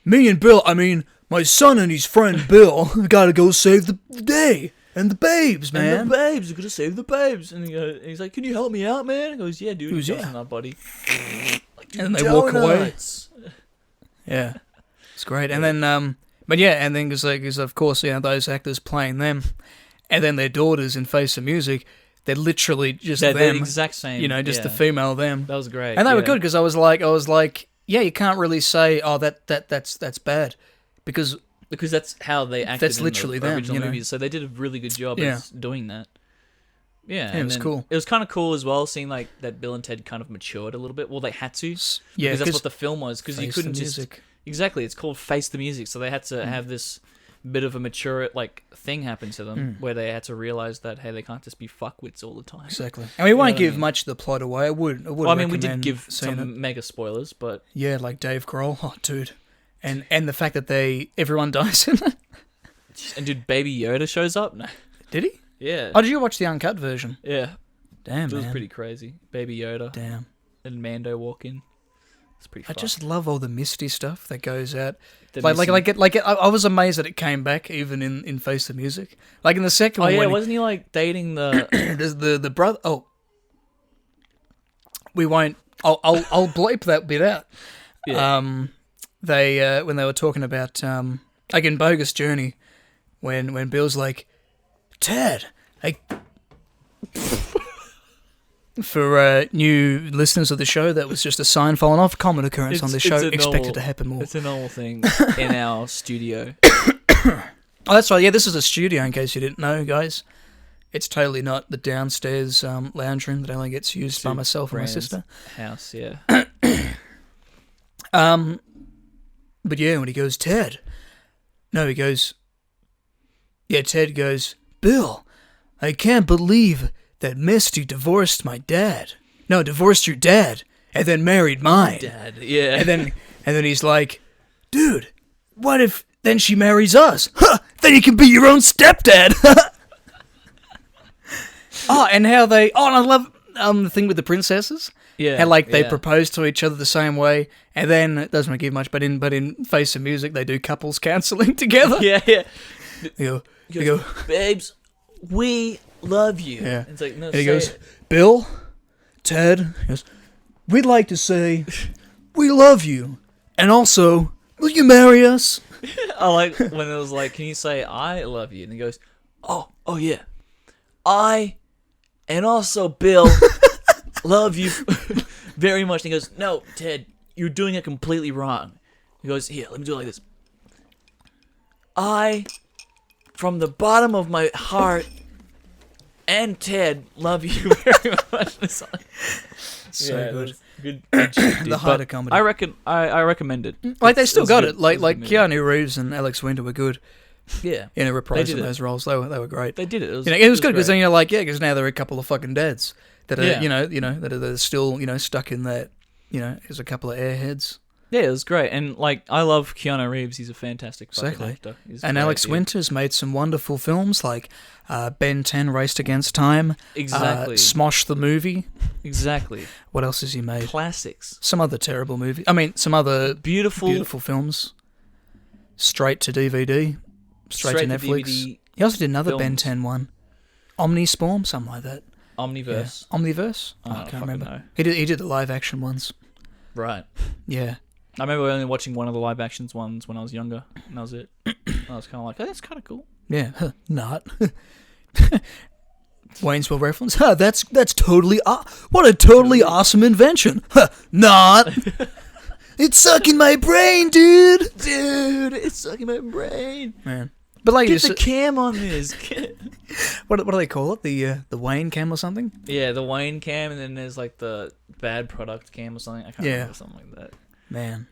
me and Bill. I mean, my son and his friend Bill got to go save the day and the babes, man. And the babes, we're gonna save the babes. And he's like, can you help me out, man? He goes, yeah, dude. He goes, He yeah. goes, "Nah, buddy. Like, And then they walk away. donuts. Yeah, it's great. And then, but yeah, and then because of course, you know, those actors playing them, and then their daughters in Face the Music, they're literally just They're them. the exact same. You know, just the yeah. female them. That was great. And they were yeah. good because I was like, yeah, you can't really say, oh, that's bad, because Because that's how they acted That's in literally the them, original you know? movies. So they did a really good job Yeah. at doing that. Yeah, it and was then cool. It was kind of cool as well, seeing like that Bill and Ted kind of matured a little bit. Well, they had to, Yeah, because that's what the film was. Because you Face the couldn't just Music. exactly. It's called Face the Music, so they had to have this bit of a mature like thing happen to them, where they had to realize that hey, they can't just be fuckwits all the time. Exactly. And we won't what I give mean? much of the plot away. I would. Well, I mean, we did recommend give seeing some it. mega spoilers, but Yeah, like Dave Grohl. Oh, dude. And the fact that everyone dies in it. and dude, Baby Yoda shows up. No. Did he? Yeah. Oh, did you watch the uncut version? Yeah. Damn, It was man. pretty crazy. Baby Yoda Damn. and Mando walk in. It's pretty I fun. just love all the Misty stuff that goes out. The I was amazed that it came back even in Face the Music. Like in the second Oh one. yeah, when wasn't he like dating the? there's the brother. Oh, we won't. I'll bleep that bit out. Yeah. They when they were talking about like in Bogus Journey, when Bill's like, Ted, like. For new listeners of the show, that was just a sign falling off. Common occurrence on the show. Expected to happen more. It's a normal thing in our studio. Oh, that's right. Yeah, this is a studio, in case you didn't know, guys. It's totally not the downstairs lounge room that only gets used by myself and my Brand's sister. house, yeah. But yeah, when he goes, Ted. No, he goes. Yeah, Ted goes, Bill, I can't believe that Misty divorced my dad. No, divorced your dad, and then married mine. Dad, yeah. And then he's like, dude, what if then she marries us? Huh, then you can be your own stepdad. Oh, and how they... Oh, and I love the thing with the princesses. Yeah. How, like, they yeah. propose to each other the same way, and then, it doesn't give much, but in Face of Music, they do couples counselling together. Yeah, yeah. They go, Babes, we love you. Yeah. It's like, no, and he say goes, it. Bill, Ted, he goes, we'd like to say, we love you, and also, will you marry us? I like when it was like, can you say I love you? And he goes, oh yeah. I, and also Bill, love you very much. And he goes, no, Ted, you're doing it completely wrong. He goes, here, let me do it like this. I, from the bottom of my heart, and Ted, love you very much. It's like, So yeah, good. Good shit, dude. The height But of comedy. I recommend it. Like, they still was got good. it. Like, was a good movie. Keanu Reeves and Alex Winter were good Yeah, in a They reprise did of it. those roles. They were great. they did it. It was good because great. then you're like, yeah, because now they're a couple of fucking dads that are, Yeah. that are still, stuck in that, as a couple of airheads. Yeah, it was great, and like I love Keanu Reeves. He's a fantastic fucking Exactly. actor. He's And great, Alex dude. Winter's made some wonderful films like Ben 10 Raced Against Time, Exactly. Smosh the Movie. Exactly. What else has he made? Classics. Some other terrible movie. I mean, some other Beautiful films. Straight to DVD. Straight to Netflix. DVD He also did another Ben films. 10 one. Omniswarm, something like that. Omniverse. Yeah. Omniverse? I I don't can't fucking remember. know. He did the live action ones. Right. Yeah. I remember only watching one of the live actions ones when I was younger, and that was it. I was kind of like, oh, that's kind of cool. Yeah. Not. Waynesville reference. Huh, that's totally what a totally awesome invention. Huh, not. It's sucking my brain, dude. Dude, it's sucking my brain. Man. But like Get the cam on this. what do they call it? The Wayne cam or something? Yeah, the Wayne cam, and then there's like the bad product cam or something. I can't remember, something like that. Man.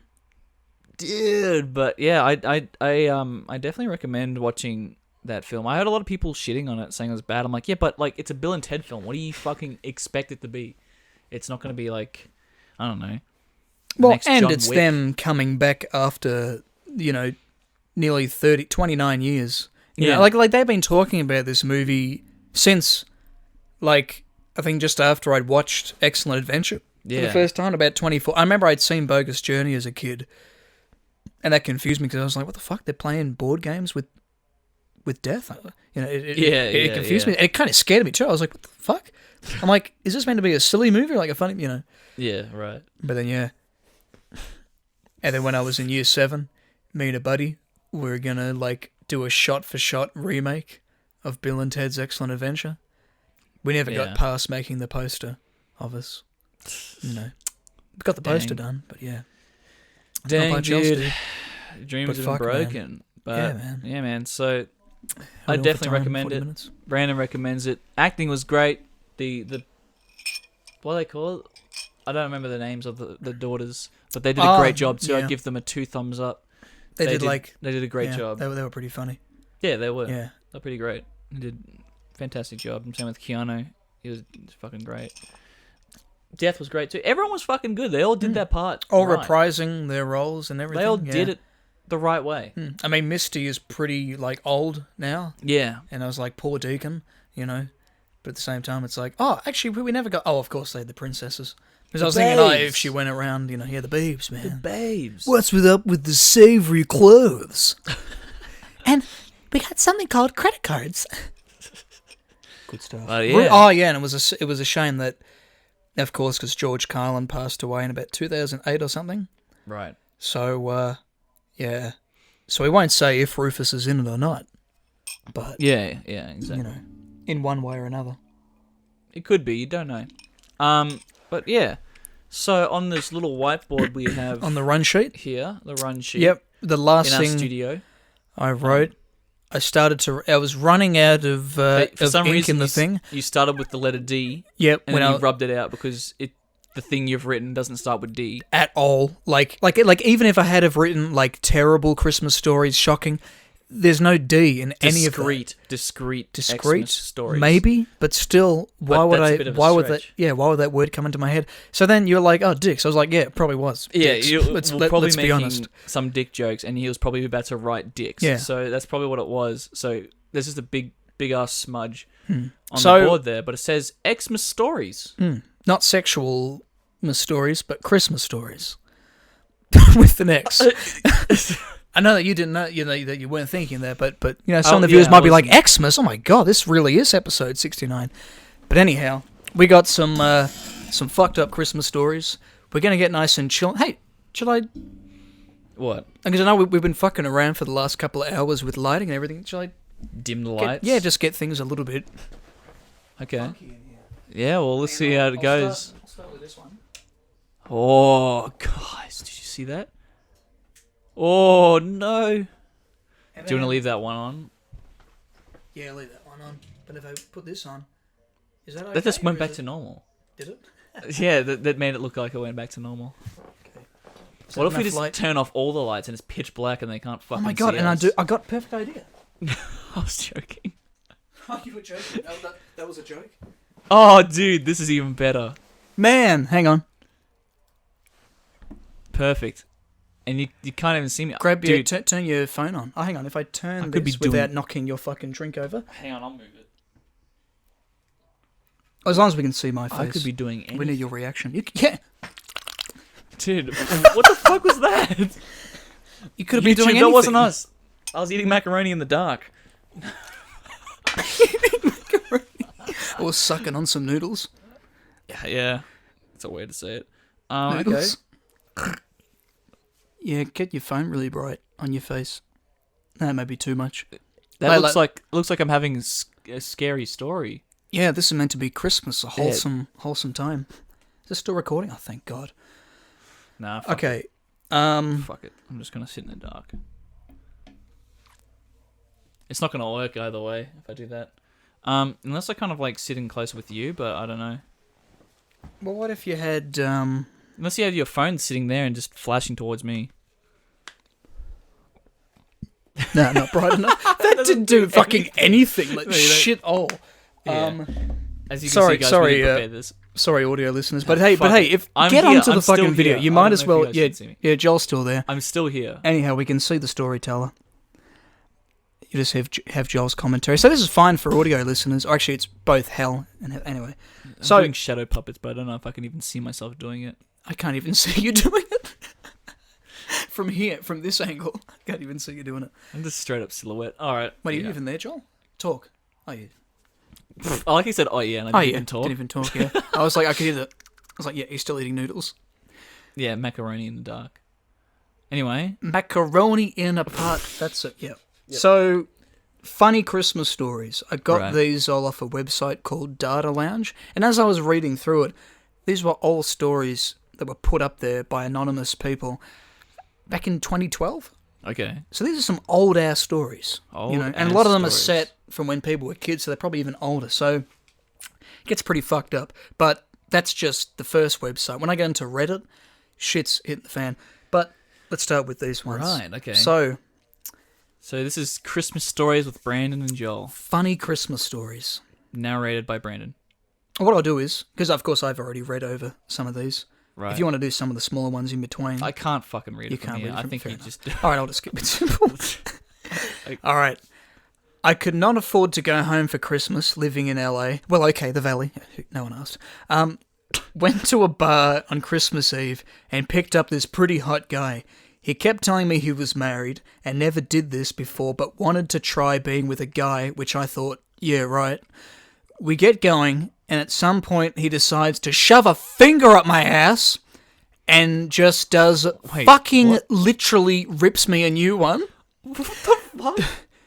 Dude, but yeah, I definitely recommend watching that film. I heard a lot of people shitting on it, saying it was bad. I'm like, yeah, but like it's a Bill and Ted film. What do you fucking expect it to be? It's not going to be like, I don't know. Well, next and John it's Wick. them coming back after, nearly 29 years. You know, Yeah. like they've been talking about this movie since, like, I think just after I'd watched Excellent Adventure for the Yeah. first time, about 24. I remember I'd seen Bogus Journey as a kid, and that confused me because I was like, what the fuck? They're playing board games with death? It confused me. It kind of scared me too. I was like, what the fuck? I'm like, is this meant to be a silly movie or like a funny, Yeah, right. But then, yeah. And then when I was in year 7, me and a buddy were going to, like, do a shot-for-shot remake of Bill and Ted's Excellent Adventure. We never Yeah. got past making the poster of us. We got the poster Dang. done, but yeah. Not Dang, much else, dude. Dreams But have fuck, been man. broken. But Yeah, man. So How I we doing for definitely time? recommend 40 it. minutes? Brandon recommends it. Acting was great. the what do they call it? I don't remember the names of the daughters, but they did a great job too. yeah. I give them a 2 thumbs up. They did a great job. They were pretty funny. Yeah, they were. Yeah. They're pretty great. They did a fantastic job. And same with Keanu. He was fucking great. Death was great too. Everyone was fucking good. They all did their part. All right. reprising their roles and everything. They all did it the right way. I mean, Misty is pretty, like, old now. Yeah. And I was like, poor Deacon, you know. But at the same time, it's like, oh, actually, we never got... Oh, of course, they had the princesses. Because I was thinking, oh, if she went around, you know, the babes, man. The babes. What's up with the savory clothes? And we got something called credit cards. Good stuff. Oh, yeah. Oh, yeah, and it was a shame that, of course, because George Carlin passed away in about 2008 or something. Right. So, yeah. So we won't say if Rufus is in it or not. But, Yeah, exactly. you know, in one way or another. It could be, you don't know. But yeah. So on this little whiteboard we have On the run sheet? here, the run sheet. Yep. The last in our thing studio. I wrote, I was running out of For some ink reason in the thing. you started with the letter D. Yep. And then you rubbed it out because the thing you've written doesn't start with D. At all. Like even if I had have written like terrible Christmas stories, shocking, there's no D in any of that. Discreet Discreet stories. Maybe, but still, why would that word come into my head? So then you're like, oh, dicks. I was like, yeah, it probably was. Yeah, Let's probably be honest. some dick jokes, and he was probably about to write dicks. Yeah. So that's probably what it was. So there's just a big ass smudge on So- the board there, but it says Xmas stories. Not sexual stories, but Christmas stories with an X. I know that you didn't know, that you weren't thinking that, but you know, some of the viewers might be like, Xmas, oh my god, this really is episode 69. But anyhow, we got some fucked up Christmas stories. We're gonna get nice and chill. Hey, should I? What? Because I know we've been fucking around for the last couple of hours with lighting and everything. Should I Dim the lights? just get things a little bit. Okay. Yeah, well, let's see how it goes. I'll start with this one. Oh, guys, did you see that? Oh, no. Do you want to leave that one on? Yeah, leave that one on. But if I put this on, is that okay? That just went or back is to normal. Did it? Yeah, that made it look like it went back to normal. Is What that if we enough just light? turn off all the lights and it's pitch black and they can't fucking Oh see my god! And us? I got perfect idea. I was joking. Oh, you were joking. That was a joke. Oh, dude, this is even better. Man, hang on. Perfect. And you can't even see me. Grab your dude. turn your phone on. Oh, hang on. If I turn could be this without doing- knocking your fucking drink over, Hang on, I'll move it. as long as we can see my face, I could be doing anything. we need your reaction. Yeah, Dude, what the fuck was that? you could have been doing YouTube, anything. that wasn't us. I was eating macaroni in the dark. Or sucking on some noodles. Yeah. That's a way to say it. Okay. Noodles. Yeah, get your phone really bright on your face. That may be too much. That looks like I'm having a scary story. Yeah, this is meant to be Christmas, a wholesome time. Is this still recording? Oh, thank God. Nah, fuck Okay. it. Fuck it. I'm just gonna sit in the dark. It's not gonna work either way if I do that. Unless I kind of like sitting close with you, but I don't know. Well, what if you had Unless you had your phone sitting there and just flashing towards me. No, not bright enough. That didn't do fucking anything. Like No, you don't- shit all. Yeah. As you can sorry, see, guys, sorry, we didn't prepare this. Sorry, audio listeners, but hey, fuck it. if I'm get here. onto I'm the still fucking video. here. You I might don't as know if well. you guys can see me. Yeah, Joel's still there. I'm still here. Anyhow, we can see the storyteller. You just have Joel's commentary. So this is fine for audio listeners. Or actually, it's both hell and anyway. I'm So doing shadow puppets, but I don't know if I can even see myself doing it. I can't even see you doing it from here, from this angle. I can't even see you doing it. I'm just straight up silhouette. All right. Wait, are yeah. you even there, Joel? Talk. Oh, yeah. I like he said, "Oh yeah," and I didn't even talk. Didn't even talk. Yeah. I was like, I could hear that. I was like, yeah, he's still eating noodles. Yeah, macaroni in the dark. Anyway, Macaroni in a pot. That's it. Yeah. So, funny Christmas stories. I got these all off a website called Data Lounge, and as I was reading through it, these were all stories that were put up there by anonymous people back in 2012. okay. So these are some old ass stories, and a lot of them are set from when people were kids, so they're probably even older. So It gets pretty fucked up. But that's just the first website. When I go into Reddit, shit's hitting the fan. But let's start with these ones. Right, okay. So this is Christmas Stories with Brandon and Joel, funny Christmas stories. narrated by Brandon. What I'll do is, because of course I've already read over some of these. Right. If you want to do some of the smaller ones in between. I can't fucking read it. You from can't here. read it I from- think fair you enough. just. All right, I'll just keep it simple. All right. I could not afford to go home for Christmas living in LA. Well, okay, the Valley. No one asked. Went to a bar on Christmas Eve and picked up this pretty hot guy. He kept telling me he was married and never did this before, but wanted to try being with a guy, which I thought, yeah, right. We get going, and at some point he decides to shove a finger up my ass and just does literally rips me a new one. What the fuck?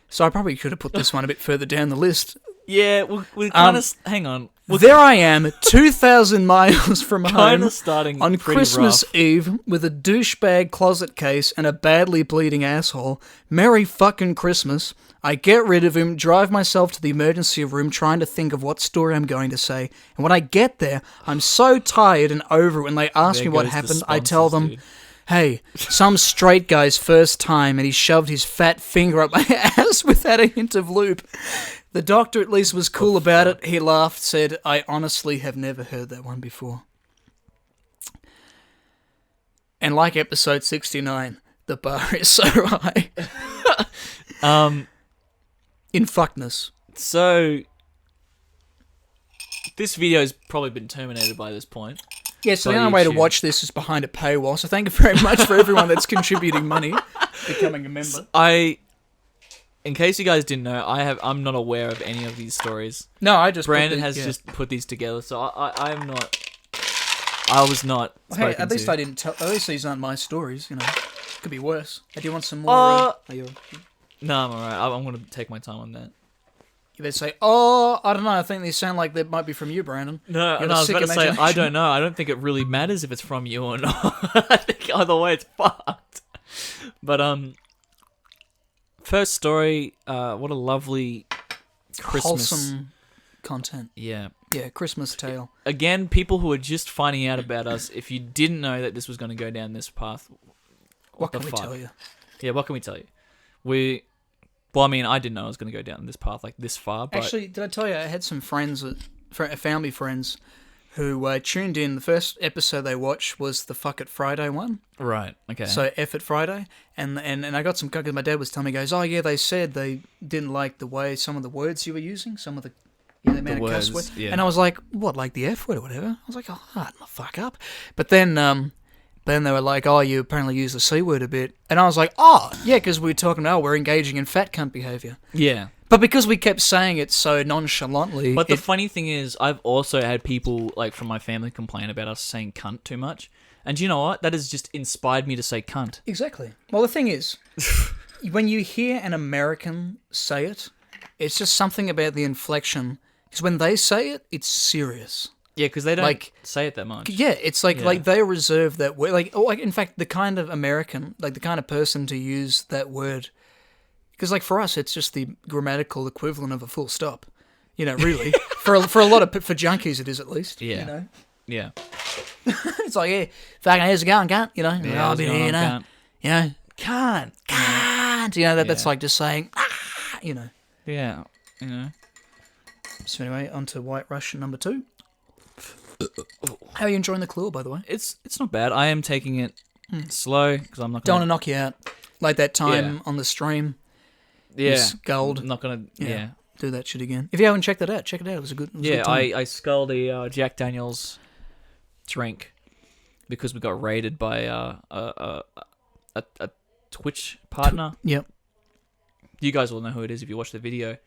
So I probably could have put this one a bit further down the list. Yeah, we kind of. Hang on. There I am, 2,000 miles from Kind home of starting on pretty Christmas rough. Eve with a douchebag closet case and a badly bleeding asshole. Merry fucking Christmas. I get rid of him, drive myself to the emergency room trying to think of what story I'm going to say. And when I get there, I'm so tired and over it when they ask There me what goes the happened. I tell sponsors, them, dude. hey, some straight guy's first time and he shoved his fat finger up my ass without a hint of lube. The doctor at least was cool about it. He laughed, said, I honestly have never heard that one before. And like episode 69, the bar is so high. In fuckness. So this video's probably been terminated by this point. Yeah, so By the only way to YouTube. watch this is behind a paywall. So thank you very much for everyone that's contributing money, becoming a member. In case you guys didn't know, I'm not aware of any of these stories. No, I just Brandon has just put these together, so I'm not. I was not. Hey, spoken at least to. I didn't tell. At least these aren't my stories. You know, could be worse. Do you want some more? Are you? You No, I'm alright. I'm gonna take my time on that. they say, oh, I don't know. I think these sound like they might be from you, Brandon. No, You have no, a I was sick about to say I imagination. don't know. I don't think it really matters if it's from you or not. I think either way it's fucked. But first story. What a lovely Christmas. Wholesome content. Yeah. Yeah, Christmas tale. Again, people who are just finding out about us. If you didn't know that this was going to go down this path, What the can we fuck? tell you? Yeah, what can we tell you? Well, I mean, I didn't know I was going to go down this path like this far. But Actually, did I tell you I had some friends, family friends, who tuned in. The first episode they watched was the Fuck It Friday one. right, okay. So F It Friday, and I got some because my dad was telling me, he goes, oh yeah, they said they didn't like the way some of the words you were using, some of the amount of cuss words, words, yeah. and I was like, what, like the F word or whatever? I was like, oh, the fuck up. But then they were like, oh, you apparently use the C word a bit, and I was like, oh yeah, because we were talking about we're engaging in fat cunt behaviour. yeah. But because we kept saying it so nonchalantly, But the funny thing is, I've also had people like from my family complain about us saying cunt too much. And do you know what? That has just inspired me to say cunt. Exactly. Well, the thing is, when you hear an American say it, it's just something about the inflection. Because when they say it, it's serious. Yeah, because they don't Like- say it that much. Yeah, it's like Yeah. like they reserve that word. Like in fact, the kind of American, like the kind of person to use that word. Because like for us, it's just the grammatical equivalent of a full stop. You know, really. for a lot of for junkies, it is at least. Yeah. You know, Yeah. it's like, yeah, fucking how's it going, cunt? You know, Yeah, I'll how's be it here, going, you know. cunt? You know, can't. You know, that's Yeah. like just saying, you know. Yeah. You know. So anyway, on to White Russian number 2. How are you enjoying the Clue, by the way? It's not bad. I am taking it slow because I'm not Don't want gonna. to knock you out. Like that time Yeah. on the stream. Yeah. was gold. I'm not gonna. Yeah. Do that shit again. If you haven't checked that out, check it out. It was a good. It was a Yeah, good time. I sculled a Jack Daniels drink because we got raided by a Twitch partner. Yep. You guys will know who it is if you watch the video.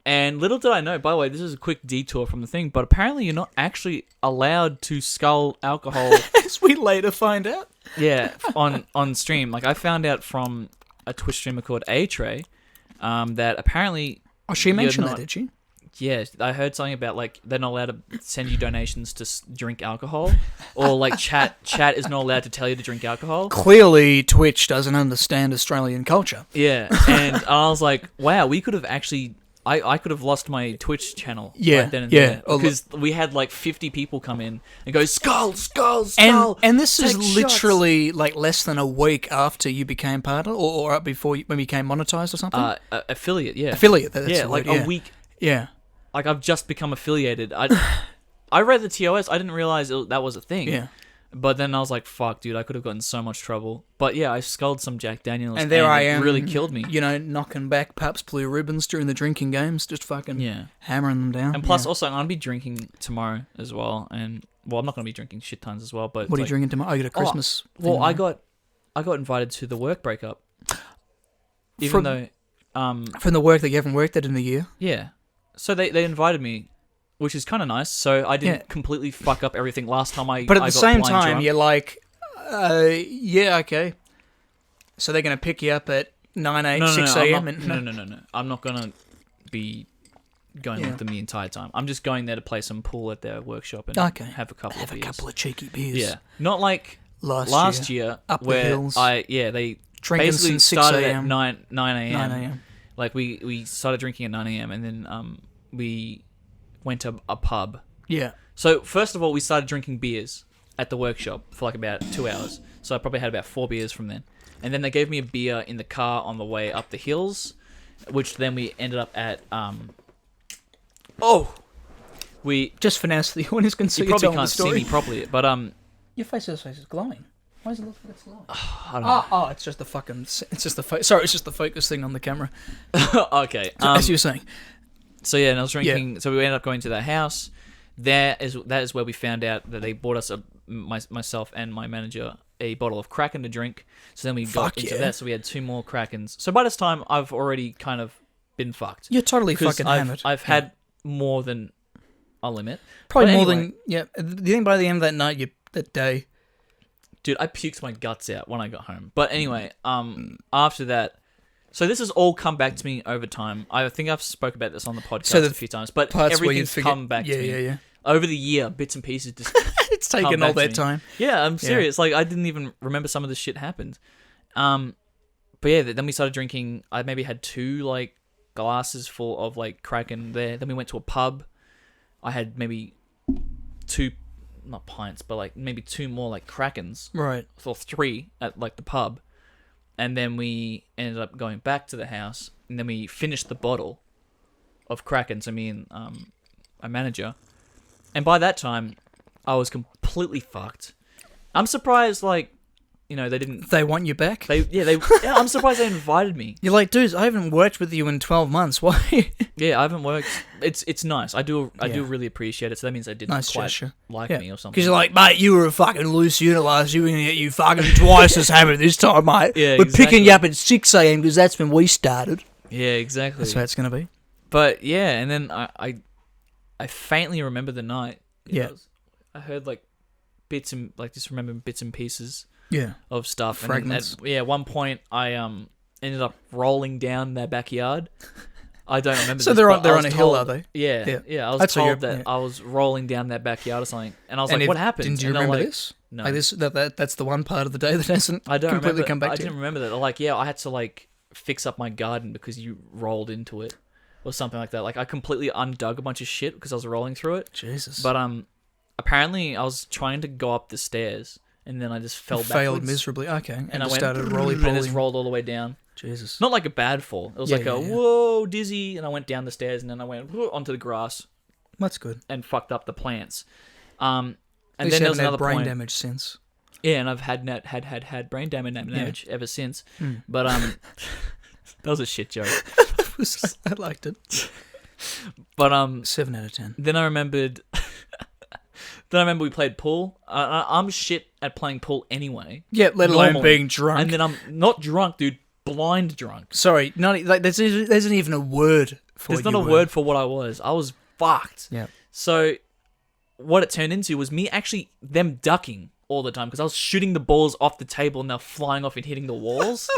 And little did I know, by the way, this is a quick detour from the thing, but apparently you're not actually allowed to scull alcohol. As we later find out. Yeah, on stream. Like I found out from a Twitch streamer called A-Tray that apparently. Oh, she mentioned not- that, did she? Yeah, I heard something about like they're not allowed to send you donations to drink alcohol, or like chat is not allowed to tell you to drink alcohol. Clearly, Twitch doesn't understand Australian culture. Yeah, and I was like, wow, we could have actually I could have lost my Twitch channel Yeah, right then and yeah. there because we had like 50 people come in and go skull. And this is take shots." literally like less than a week after you became part of, or up before when you became monetized or something. Affiliate, yeah, Affiliate. That's yeah, the like word, a week. Yeah. Like I've just become affiliated. I read the TOS. I didn't realize that was a thing. Yeah. But then I was like, fuck, dude, I could have gotten so much trouble. But yeah, I sculled some Jack Daniels, And there I it am. really killed me. You know, knocking back Pabst Blue Ribbons during the drinking games, just fucking hammering them down. And plus, also, I'm going to be drinking tomorrow as well. And, well, I'm not going to be drinking shit tons as well. But what are you drinking tomorrow? Oh, you got a Christmas thing Well, I tomorrow. got invited to the work breakup. Even From- though... From the work that you haven't worked at in a year. Yeah. So they invited me, which is kind of nice. So I didn't completely fuck up everything last time But at I the got same blind time, drunk. you're like, yeah, okay. So they're going to pick you up at 9 a.m., 6 a.m.? No. I'm not going to be going with them the entire time. I'm just going there to play some pool at their workshop and have a couple of beers. Have a couple of cheeky beers. Yeah. Not like last year up the where hills. they Drinking basically since 6 started a.m. at 9 a.m. 9 a.m. Like we started drinking at 9 a.m. and then we went to a pub. Yeah. So first of all, we started drinking beers at the workshop for like about 2 hours. So I probably had about 4 beers from then. And then they gave me a beer in the car on the way up the hills, which then we ended up at we Just for now, so the audience can see you probably telling the can't see story. me properly, but Your face is glowing. Why does it look like it's glowing? I don't know. Oh, it's just the fucking... It's just the... Sorry, it's just the focus thing on the camera. Okay. As you were saying. So yeah, and I was drinking. So we ended up going to that house. That is where we found out that they bought us myself and my manager a bottle of Kraken to drink. So then we got into that. So we had 2 more Krakens. So by this time, I've already kind of been fucked. You're totally 'Cause fucking hammered. I've had more than a limit. Probably But more anyway, than... Yeah. Do you think by the end of that night, that day... dude, I puked my guts out when I got home. But anyway, after that, so this has all come back to me over time. I think I've spoke about this on the podcast a few times, but everything's come back to me. Yeah. Over the year, bits and pieces just It's taken all that time. Yeah, I'm serious. Like, I didn't even remember some of this shit happened. But yeah, then we started drinking. I maybe had 2, like, glasses full of, like, Kraken there. Then we went to a pub. I had maybe 2, not pints, but, like, maybe 2 more, like, Krakens. Right. Or 3 at, like, the pub. And then we ended up going back to the house. And then we finished the bottle of Kraken. So me and my manager. And by that time, I was completely fucked. I'm surprised, like, you know, they didn't... They want you back? I'm surprised they invited me. You're like, dudes, I haven't worked with you in 12 months. Why? Yeah, I haven't worked... It's nice. I do really appreciate it. So that means they didn't Nice quite gesture. like me or something. Because you're like, mate, you were a fucking loose unit last year. We're going to get you fucking twice as hammered this time, mate. Yeah, We're picking exactly. you up at 6 a.m. because that's when we started. Yeah, exactly. That's how it's going to be. But, yeah, and then I faintly remember the night. Yeah. I heard, like, bits and... Like, just remember bits and pieces... Yeah. Of stuff. Fragments. And at one point, I ended up rolling down their backyard. I don't remember. So this, they're but on I was a hill, told- are they? Yeah. I was That's what told you're- that I was rolling down their backyard or something, and I was And like, "What happened?" Didn't you And they're remember like, this? No, Like that's the one part of the day that hasn't I don't completely remember. come back I to didn't you. remember that. They're like, yeah, I had to like fix up my garden because you rolled into it, or something like that. Like I completely undug a bunch of shit because I was rolling through it. Jesus. But apparently I was trying to go up the stairs. And then I just fell backwards. Failed miserably. Okay. And I just went, started and I just rolling. rolled all the way down. Jesus. Not like a bad fall. It was Yeah, like yeah, a yeah. whoa, dizzy, and I went down the stairs, and then I went onto the grass That's good. and fucked up the plants. And At least then you there was haven't had another brain point. damage since. Yeah, and I've had brain damage ever since. But that was a shit joke. I liked it. But 7 out of 10. then I remembered. Then I remember we played pool. I'm shit at playing pool anyway. Yeah, let alone Normally. being drunk. And then I'm not drunk, dude. Blind drunk. Sorry, not like there isn't even a word for. There's not a word for what I was. I was fucked. Yeah. So what it turned into was me actually them ducking all the time because I was shooting the balls off the table and they're flying off and hitting the walls.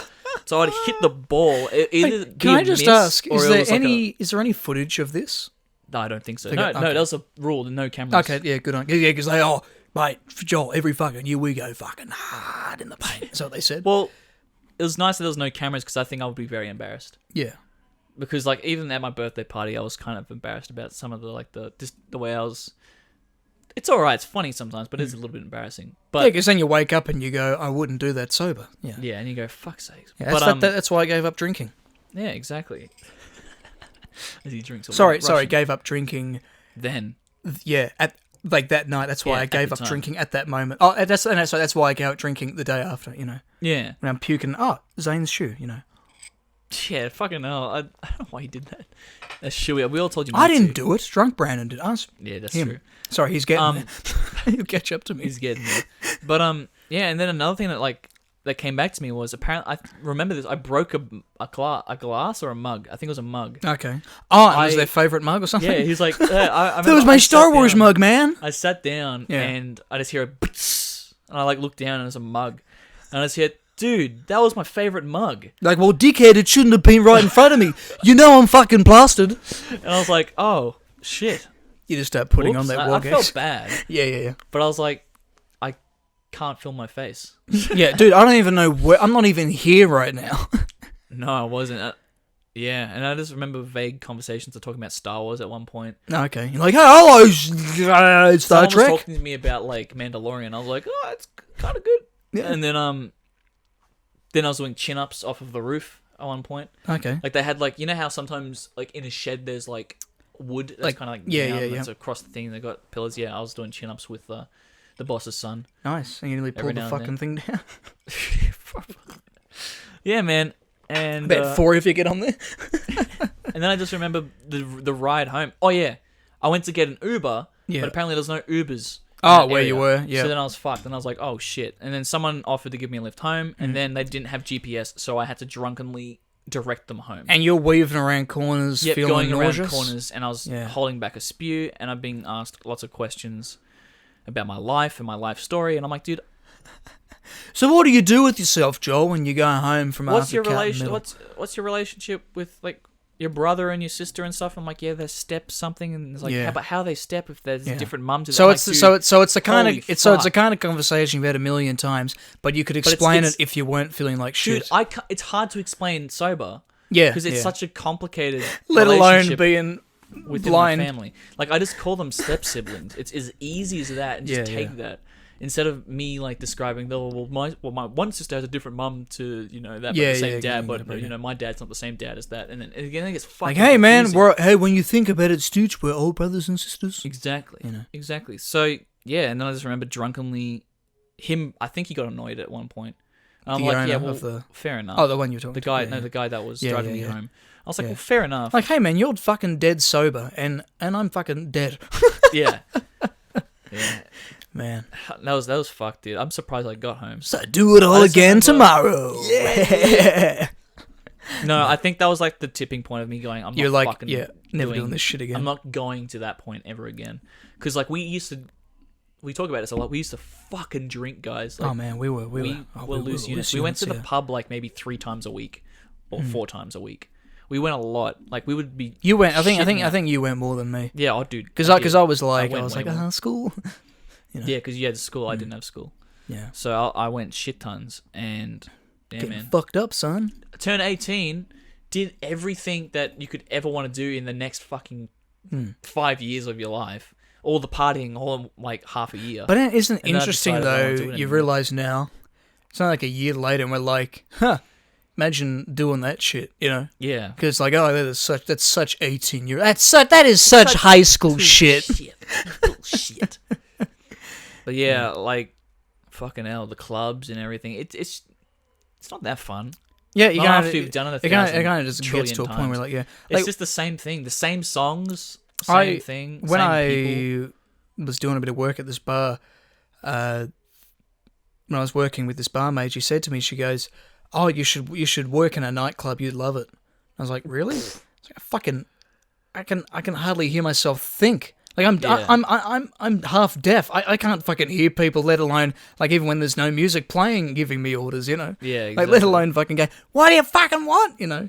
So I'd hit the ball. Can I just ask? Is Is there any footage of this? No, I don't think so. Okay, No, okay. that was a rule. No cameras. Okay, yeah, good on. Yeah, because mate, for Joel, every fucking year we go fucking hard in the paint. That's what they said. Well, it was nice that there was no cameras because I think I would be very embarrassed. Yeah. because like even at my birthday party, I was kind of embarrassed about some of the way I was. It's alright, it's funny sometimes, but it's a little bit embarrassing. But because then you wake up and you go, I wouldn't do that sober. Yeah, yeah, and you go, fuck's sakes. yeah But that's why I gave up drinking. yeah, exactly. As he drinks. Sorry, gave up drinking. Then. Yeah, at like that night. That's why Yeah, I at gave the up time. drinking at that moment. Oh, that's why I gave up drinking the day after. You know, Yeah. when I'm puking. Oh, Zane's shoe. You know, Yeah, fucking hell. I don't know why he did that. That's shitty. We all told you. I not didn't to. do it. Drunk Brandon did. Us. Yeah, that's Him. true. Sorry, he's getting there. He'll catch up to me. He's getting there. But yeah, and then another thing that came back to me was apparently I remember this. I broke a glass or a mug. I think it was a mug. Okay. Oh, and was their favourite mug or something? Yeah, he's like, I that was my Star Wars mug, man. I sat down and I just hear a bzzz, and I like look down and it's a mug, and I just hear, dude, that was my favorite mug. Like, well, dickhead, it shouldn't have been right in front of me. You know I'm fucking plastered. And I was like, oh shit. You just start putting Whoops. on that I wog felt bad, Yeah. but I was like, I can't feel my face. Yeah, dude, I don't even know where. I'm not even here right now. No, I wasn't. Yeah, and I just remember vague conversations of talking about Star Wars at one point. Okay. You're like, hey, hello, Star Someone Trek. was talking to me about like Mandalorian. I was like, oh, it's kind of good. Yeah. And then I was doing chin ups off of the roof at one point. Okay. Like they had like, you know how sometimes like in a shed there's like wood that's Like, kind of like yeah. It's across the thing. They got pillars. Yeah, I was doing chin ups with the boss's son. Nice. And you nearly Every pulled the now and fucking thing down. Yeah, man. And About 4 if you get on there. and then I just remember the ride home. Oh yeah, I went to get an Uber, Yeah. but apparently there's no Ubers. in Oh, that where you area. were, yeah. So then I was fucked, and I was like, oh shit. And then someone offered to give me a lift home, and then they didn't have GPS, so I had to drunkenly direct them home. And you're weaving around corners, Yep, feeling going nauseous. around corners, and I was Yeah. holding back a spew, and I'm being asked lots of questions about my life and my life story, and I'm like, dude, So what do you do with yourself, Joel, when you go home from what's after your Cat and relation? Middle? What's your relationship with like your brother and your sister and stuff? I'm like, yeah, they step something, and it's like, Yeah. how they step if there's Yeah. different mums. So I'm it's like, so dude, it's so it's the kind holy of it's a fuck. kind of conversation you've had a million times, but you could it's- explain it's- it if you weren't feeling like dude, shit. it's hard to explain sober Yeah, because it's yeah. such a complicated Let alone relationship being within blind. my family. Like I just call them step siblings. It's as easy as that, and just Yeah, take yeah. that instead of me like describing. My one sister has a different mum to that, but Yeah, the same yeah, dad. yeah, But yeah. my dad's not the same dad as that. And then again, it's fucking Like, hey man, confusing. when you think about it, Stooch, we're all brothers and sisters. Exactly. You know. Exactly. So yeah, and then I just remember drunkenly him. I think he got annoyed at one point. And I'm The like, owner yeah, well, of the- fair enough. Oh, the one you're talking the to. guy, Yeah, yeah. the guy that was Yeah, driving yeah, me yeah. home. I was like, Yeah. well, fair enough. Like, hey man, you're fucking dead sober, and I'm fucking dead. yeah, yeah. Man. That was fucked, dude. I'm surprised I got home. So do it all I just again remember- tomorrow. Yeah. No, I think that was like the tipping point of me going, I'm You're not like, fucking yeah, never doing this shit again. I'm not going to that point ever again. Because like we talk about this a lot. We used to fucking drink, guys. Like, Oh man, we were loose units. We went to the pub like maybe 3 times a week or 4 times a week. We went a lot. Like we would be. You went. I think shitting you went more than me. Yeah, oh dude. Because did. I was like, went way more. school. Yeah, because you had school. I didn't have school. Yeah. So I went shit tons, and yeah, Getting man. fucked up, son. Turned 18, did everything that you could ever want to do in the next fucking 5 years of your life. All the partying, all in like half a year. But it isn't And then I interesting decided I don't though. wanna do it You anymore. realize now, it's not like a year later, and we're like, huh. Imagine doing that shit, you know? yeah. Because like, oh, that's such 18 year. That is such high school shit. Bullshit. But yeah, like fucking hell, the clubs and everything. It's not that fun. Yeah, you Not kind after of you've done it It kind of just gets to a point where like, yeah, It's like, just the same thing, the same songs, same thing. when same I people. was doing a bit of work at this bar, when I was working with this barmaid, she said to me, she goes, "Oh, you should work in a nightclub. You'd love it." I was like, "Really?" I was like, I can hardly hear myself think. Like I'm half deaf. I can't fucking hear people, let alone like even when there's no music playing, giving me orders. You know. Yeah, Like exactly. let alone fucking go. What do you fucking want? You know.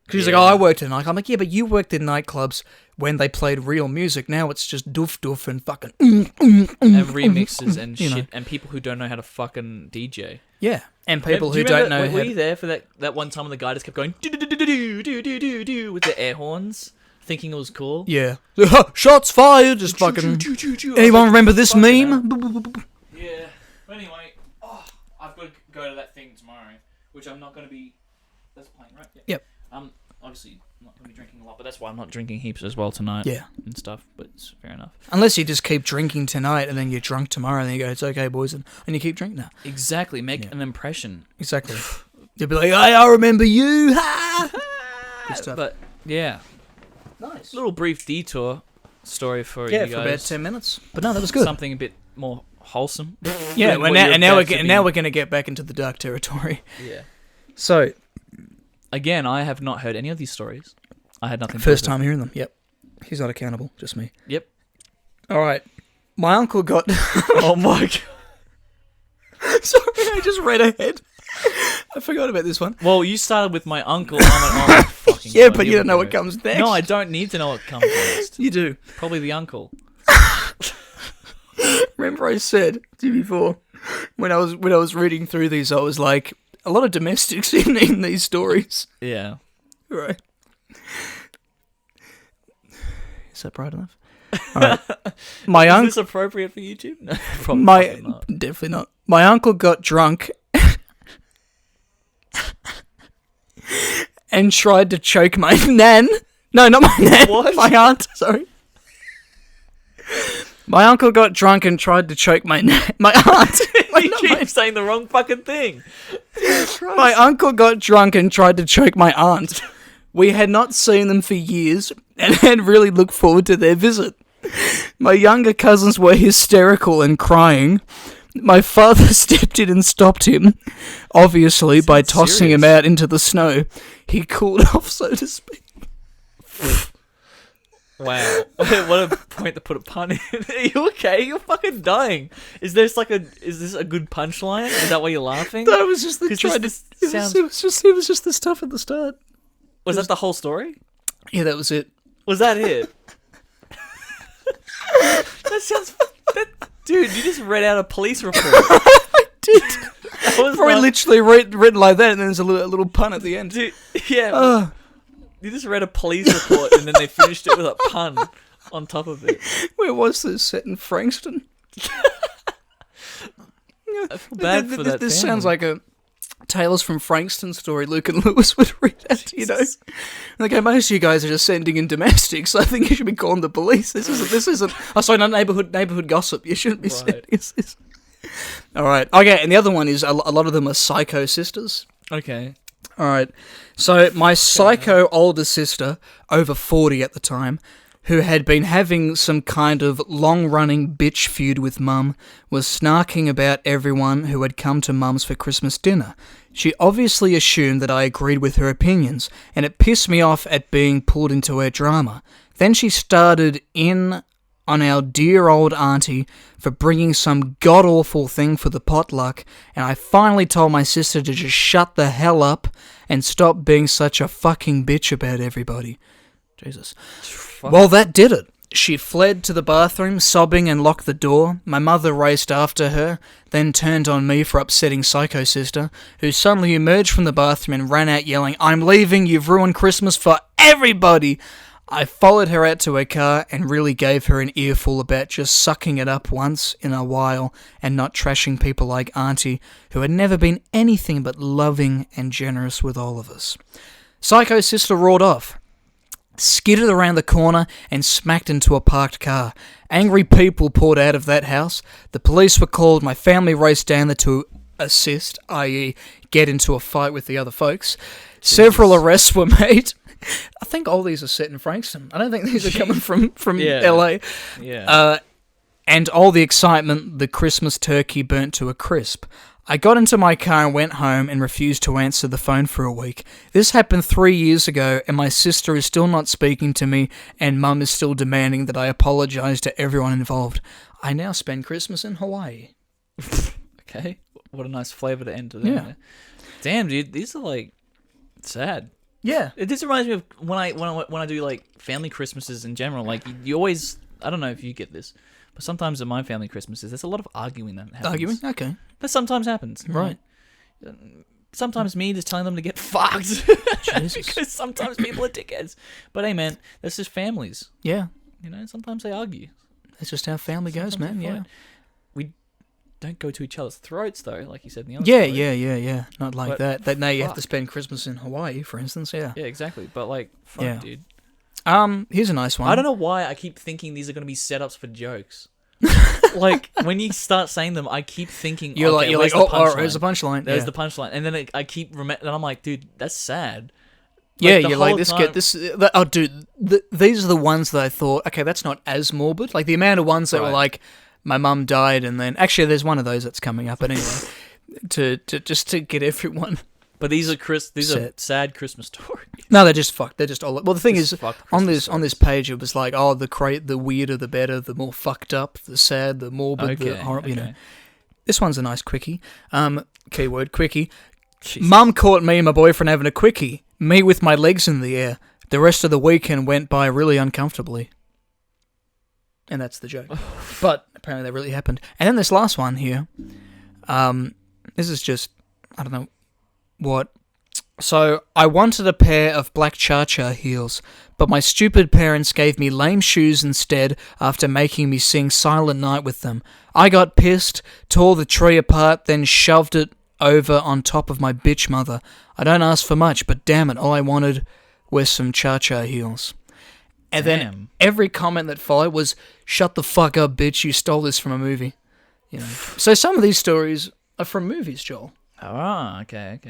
Because she's like, oh, I worked in a nightclub. I'm like, yeah, but you worked in nightclubs when they played real music. Now it's just doof and fucking and remixes and you know. shit, and people who don't know how to fucking DJ. yeah, and people Do who you don't remember- know Were how. you there for that one time when the guy just kept going? do with the air horns, thinking it was cool. Yeah. Shots fired. Just fucking. Anyone remember this meme? Yeah. But anyway, I've got to go to that thing tomorrow, which I'm not going to be. That's playing, right? Yeah. Yep. Obviously I'm not going to be drinking a lot, but that's why I'm not drinking heaps as well tonight. Yeah. And stuff, but it's fair enough. Unless you just keep drinking tonight and then you're drunk tomorrow and then you go, it's okay, boys, and you keep drinking now. Exactly. Make an impression. Exactly. You'll be like, hey, I remember you. Ha! Good stuff. But yeah, Nice. little brief detour story for you Yeah, guys. for about 10 minutes. But no, that was good. Something a bit more wholesome. Yeah, than well, what you're now about to be. we're going to get back into the dark territory. Yeah. So, Again, I have not heard any of these stories. I had nothing. first to do time hearing them. Yep. He's not accountable, just me. Yep. All right. My uncle got... Oh my god. Sorry, I just read ahead. I forgot about this one. Well, you started with my uncle. I'm fucking Yeah, god, but you here don't we know go. what comes next. No, I don't need to know what comes next. You do. Probably the uncle. Remember I said to you before, when I was reading through these, I was like, a lot of domestics in these stories. Yeah. Right. Is that bright enough? All right. My Is uncle... this appropriate for YouTube? No, probably My not. definitely not. My uncle got drunk and tried to choke my nan. No, not my nan. What? My aunt. Sorry. My uncle got drunk and tried to choke my aunt. You keep saying the wrong fucking thing. My uncle got drunk and tried to choke my aunt. We had not seen them for years and had really looked forward to their visit. My younger cousins were hysterical and crying. My father stepped in and stopped him, obviously by tossing him out into the snow. He cooled off, so to speak. Wow. What a point to put a pun in. Are you okay? You're fucking dying. Is this a good punchline? Is that why you're laughing? That was just the 'Cause tried this to, sounds- it was just the stuff at the start. Was that the whole story? Yeah, that was it. Was that it? That sounds... Dude, you just read out a police report. I did. That was Probably not- literally written like that, and then there's a little pun at the end. Dude, yeah. You just read a police report and then they finished it with a pun on top of it. Where was this? Set in Frankston? I feel bad for that This family. sounds like a Tales from Frankston story Luke and Lewis would read out, you know? Like, hey, most of you guys are just sending in domestics, so I think you should be calling the police. This isn't, oh, sorry, not neighborhood gossip. You shouldn't be sending this. All right. Okay, and the other one is a lot of them are psycho sisters. Okay. All right. So my psycho older sister, over 40 at the time, who had been having some kind of long-running bitch feud with Mum, was snarking about everyone who had come to Mum's for Christmas dinner. She obviously assumed that I agreed with her opinions, and it pissed me off at being pulled into her drama. Then she started in on our dear old auntie for bringing some god-awful thing for the potluck, and I finally told my sister to just shut the hell up and stop being such a fucking bitch about everybody. Jesus. Well, that did it. She fled to the bathroom, sobbing, and locked the door. My mother raced after her, then turned on me for upsetting Psycho Sister, who suddenly emerged from the bathroom and ran out yelling, "I'm leaving, you've ruined Christmas for everybody!" I followed her out to her car and really gave her an earful about just sucking it up once in a while and not trashing people like Auntie, who had never been anything but loving and generous with all of us. Psycho Sister roared off, skidded around the corner and smacked into a parked car. Angry people poured out of that house. The police were called. My family raced down there to assist, i.e. get into a fight with the other folks. Several arrests were made. I think all these are set in Frankston. I don't think these are coming from Yeah. LA. Yeah. And all the excitement, the Christmas turkey burnt to a crisp. I got into my car and went home and refused to answer the phone for a week. This happened 3 years ago, and my sister is still not speaking to me, and Mum is still demanding that I apologise to everyone involved. I now spend Christmas in Hawaii. Okay. What a nice flavour to end to them. Yeah. Damn, dude, these are like sad. Yeah. This reminds me of when I do like family Christmases in general. Like you always, I don't know if you get this, but sometimes in my family Christmases, there's a lot of arguing that happens. Arguing? Okay. That sometimes happens. Right. sometimes me just telling them to get fucked. Jesus. Because sometimes people are dickheads. But hey, man, that's just families. Yeah. You know, sometimes they argue. That's just how family goes, Sometimes man. they Yeah. fight. We don't go to each other's throats, though, like you said in the other Yeah, story. Not like But that. Now you have to fuck. spend Christmas in Hawaii, for instance. Yeah. Yeah, exactly. But, like, fuck, Yeah. dude. Here's a nice one. I don't know why I keep thinking these are going to be setups for jokes. Like, when you start saying them, I keep thinking, You're okay, like, where's the oh, punchline? there's the punchline. There's yeah. the punchline. And then I keep and I'm like, dude, that's sad. Yeah, the you're like whole this. time- Oh, dude, these are the ones that I thought. Okay, that's not as morbid. Like the amount of ones that were Right. like, my mum died, and then actually, there's one of those that's coming up. But anyway, to just to get everyone. But these are Set. sad Christmas stories. No, they're just fucked. They're just all. Well, the thing Just is, fuck on Christmas this page, it was like, oh, the weirder the better, the more fucked up, the sad, the morbid, the horrible. You know, this one's a nice quickie. Keyword quickie. Jesus. Mum caught me and my boyfriend having a quickie. Me with my legs in the air. The rest of the weekend went by really uncomfortably. And that's the joke. But apparently that really happened. And then this last one here. This is just, I don't know what. So, I wanted a pair of black cha-cha heels, but my stupid parents gave me lame shoes instead after making me sing Silent Night with them. I got pissed, tore the tree apart, then shoved it over on top of my bitch mother. I don't ask for much, but damn it, all I wanted were some cha-cha heels. And then Damn. every comment that followed was, shut the fuck up, bitch, you stole this from a movie. You know. So some of these stories are from movies, Joel. Ah, okay.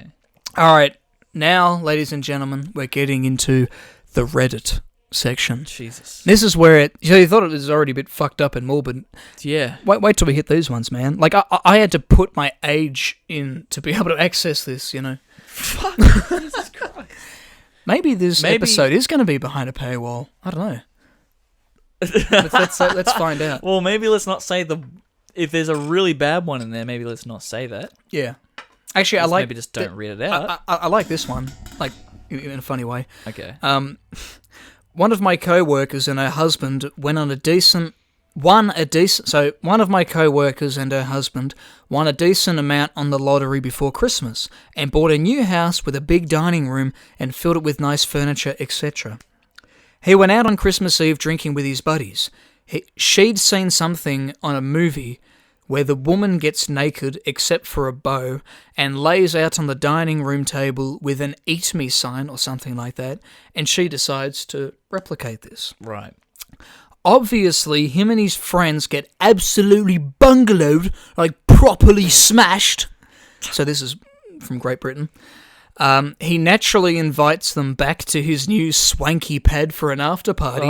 All right, now, ladies and gentlemen, we're getting into the Reddit section. Jesus. This is where it... So you thought it was already a bit fucked up and morbid. Yeah. Wait till we hit these ones, man. Like, I had to put my age in to be able to access this, you know. Fuck. Jesus Christ. Maybe this episode is going to be behind a paywall. I don't know. Let's find out. Well, maybe let's not say if there's a really bad one in there, maybe let's not say that. Yeah. Actually, Maybe just don't read it out. I like this one, like, in a funny way. Okay. One of my co-workers and her husband won a decent amount on the lottery before Christmas and bought a new house with a big dining room and filled it with nice furniture, etc. He went out on Christmas Eve drinking with his buddies. She'd seen something on a movie where the woman gets naked except for a bow and lays out on the dining room table with an eat me sign or something like that, and she decides to replicate this. Right. Obviously, him and his friends get absolutely bungalowed, like properly smashed. So this is from Great Britain. He naturally invites them back to his new swanky pad for an after party,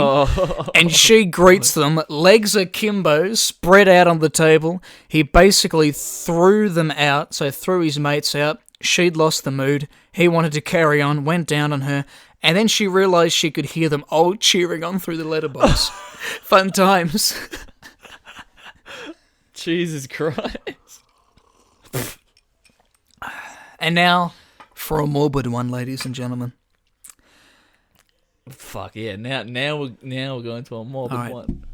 and she greets them, legs akimbo, spread out on the table. He basically threw them out, so threw his mates out. She'd lost the mood. He wanted to carry on, went down on her, and then she realised she could hear them all cheering on through the letterbox. Fun times. Jesus Christ. And now, for a morbid one, ladies and gentlemen. Fuck yeah! Now we're going to a morbid All right. one.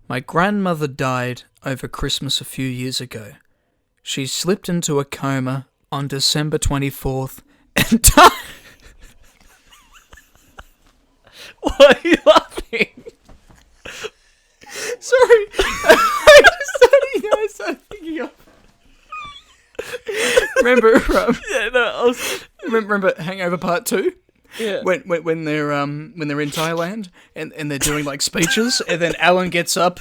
My grandmother died over Christmas a few years ago. She slipped into a coma on December 24th and died. Why are you laughing? Sorry. I started thinking of... Remember, Yeah, no, I was. remember Hangover Part 2? Yeah. When they're in Thailand and they're doing like speeches, and then Alan gets up.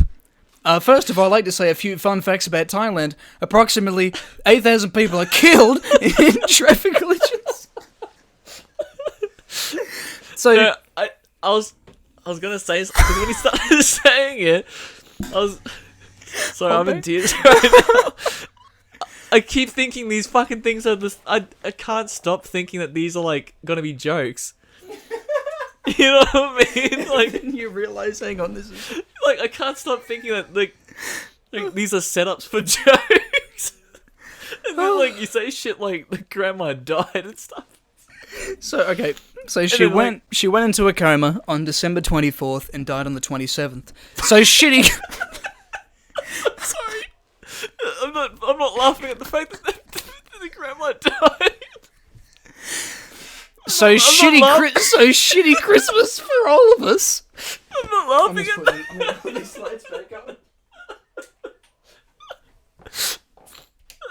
First of all, I'd like to say a few fun facts about Thailand. Approximately 8,000 people are killed in traffic collisions. So No, I was gonna say because when he started saying it, I was. Sorry, I'm in tears right now. I keep thinking these fucking things are this. I can't stop thinking that these are like gonna be jokes. You know what I mean? Like, then you realise, hang on, this is... like I can't stop thinking that like these are setups for jokes. And then like you say shit like the grandma died and stuff. So okay, so she then, went into a coma on December 24th and died on the 27th. So shitty. Sorry, I'm not laughing at the fact that the grandma died. So shitty Christmas for all of us. I'm not laughing at that. I'm gonna put these slides back up.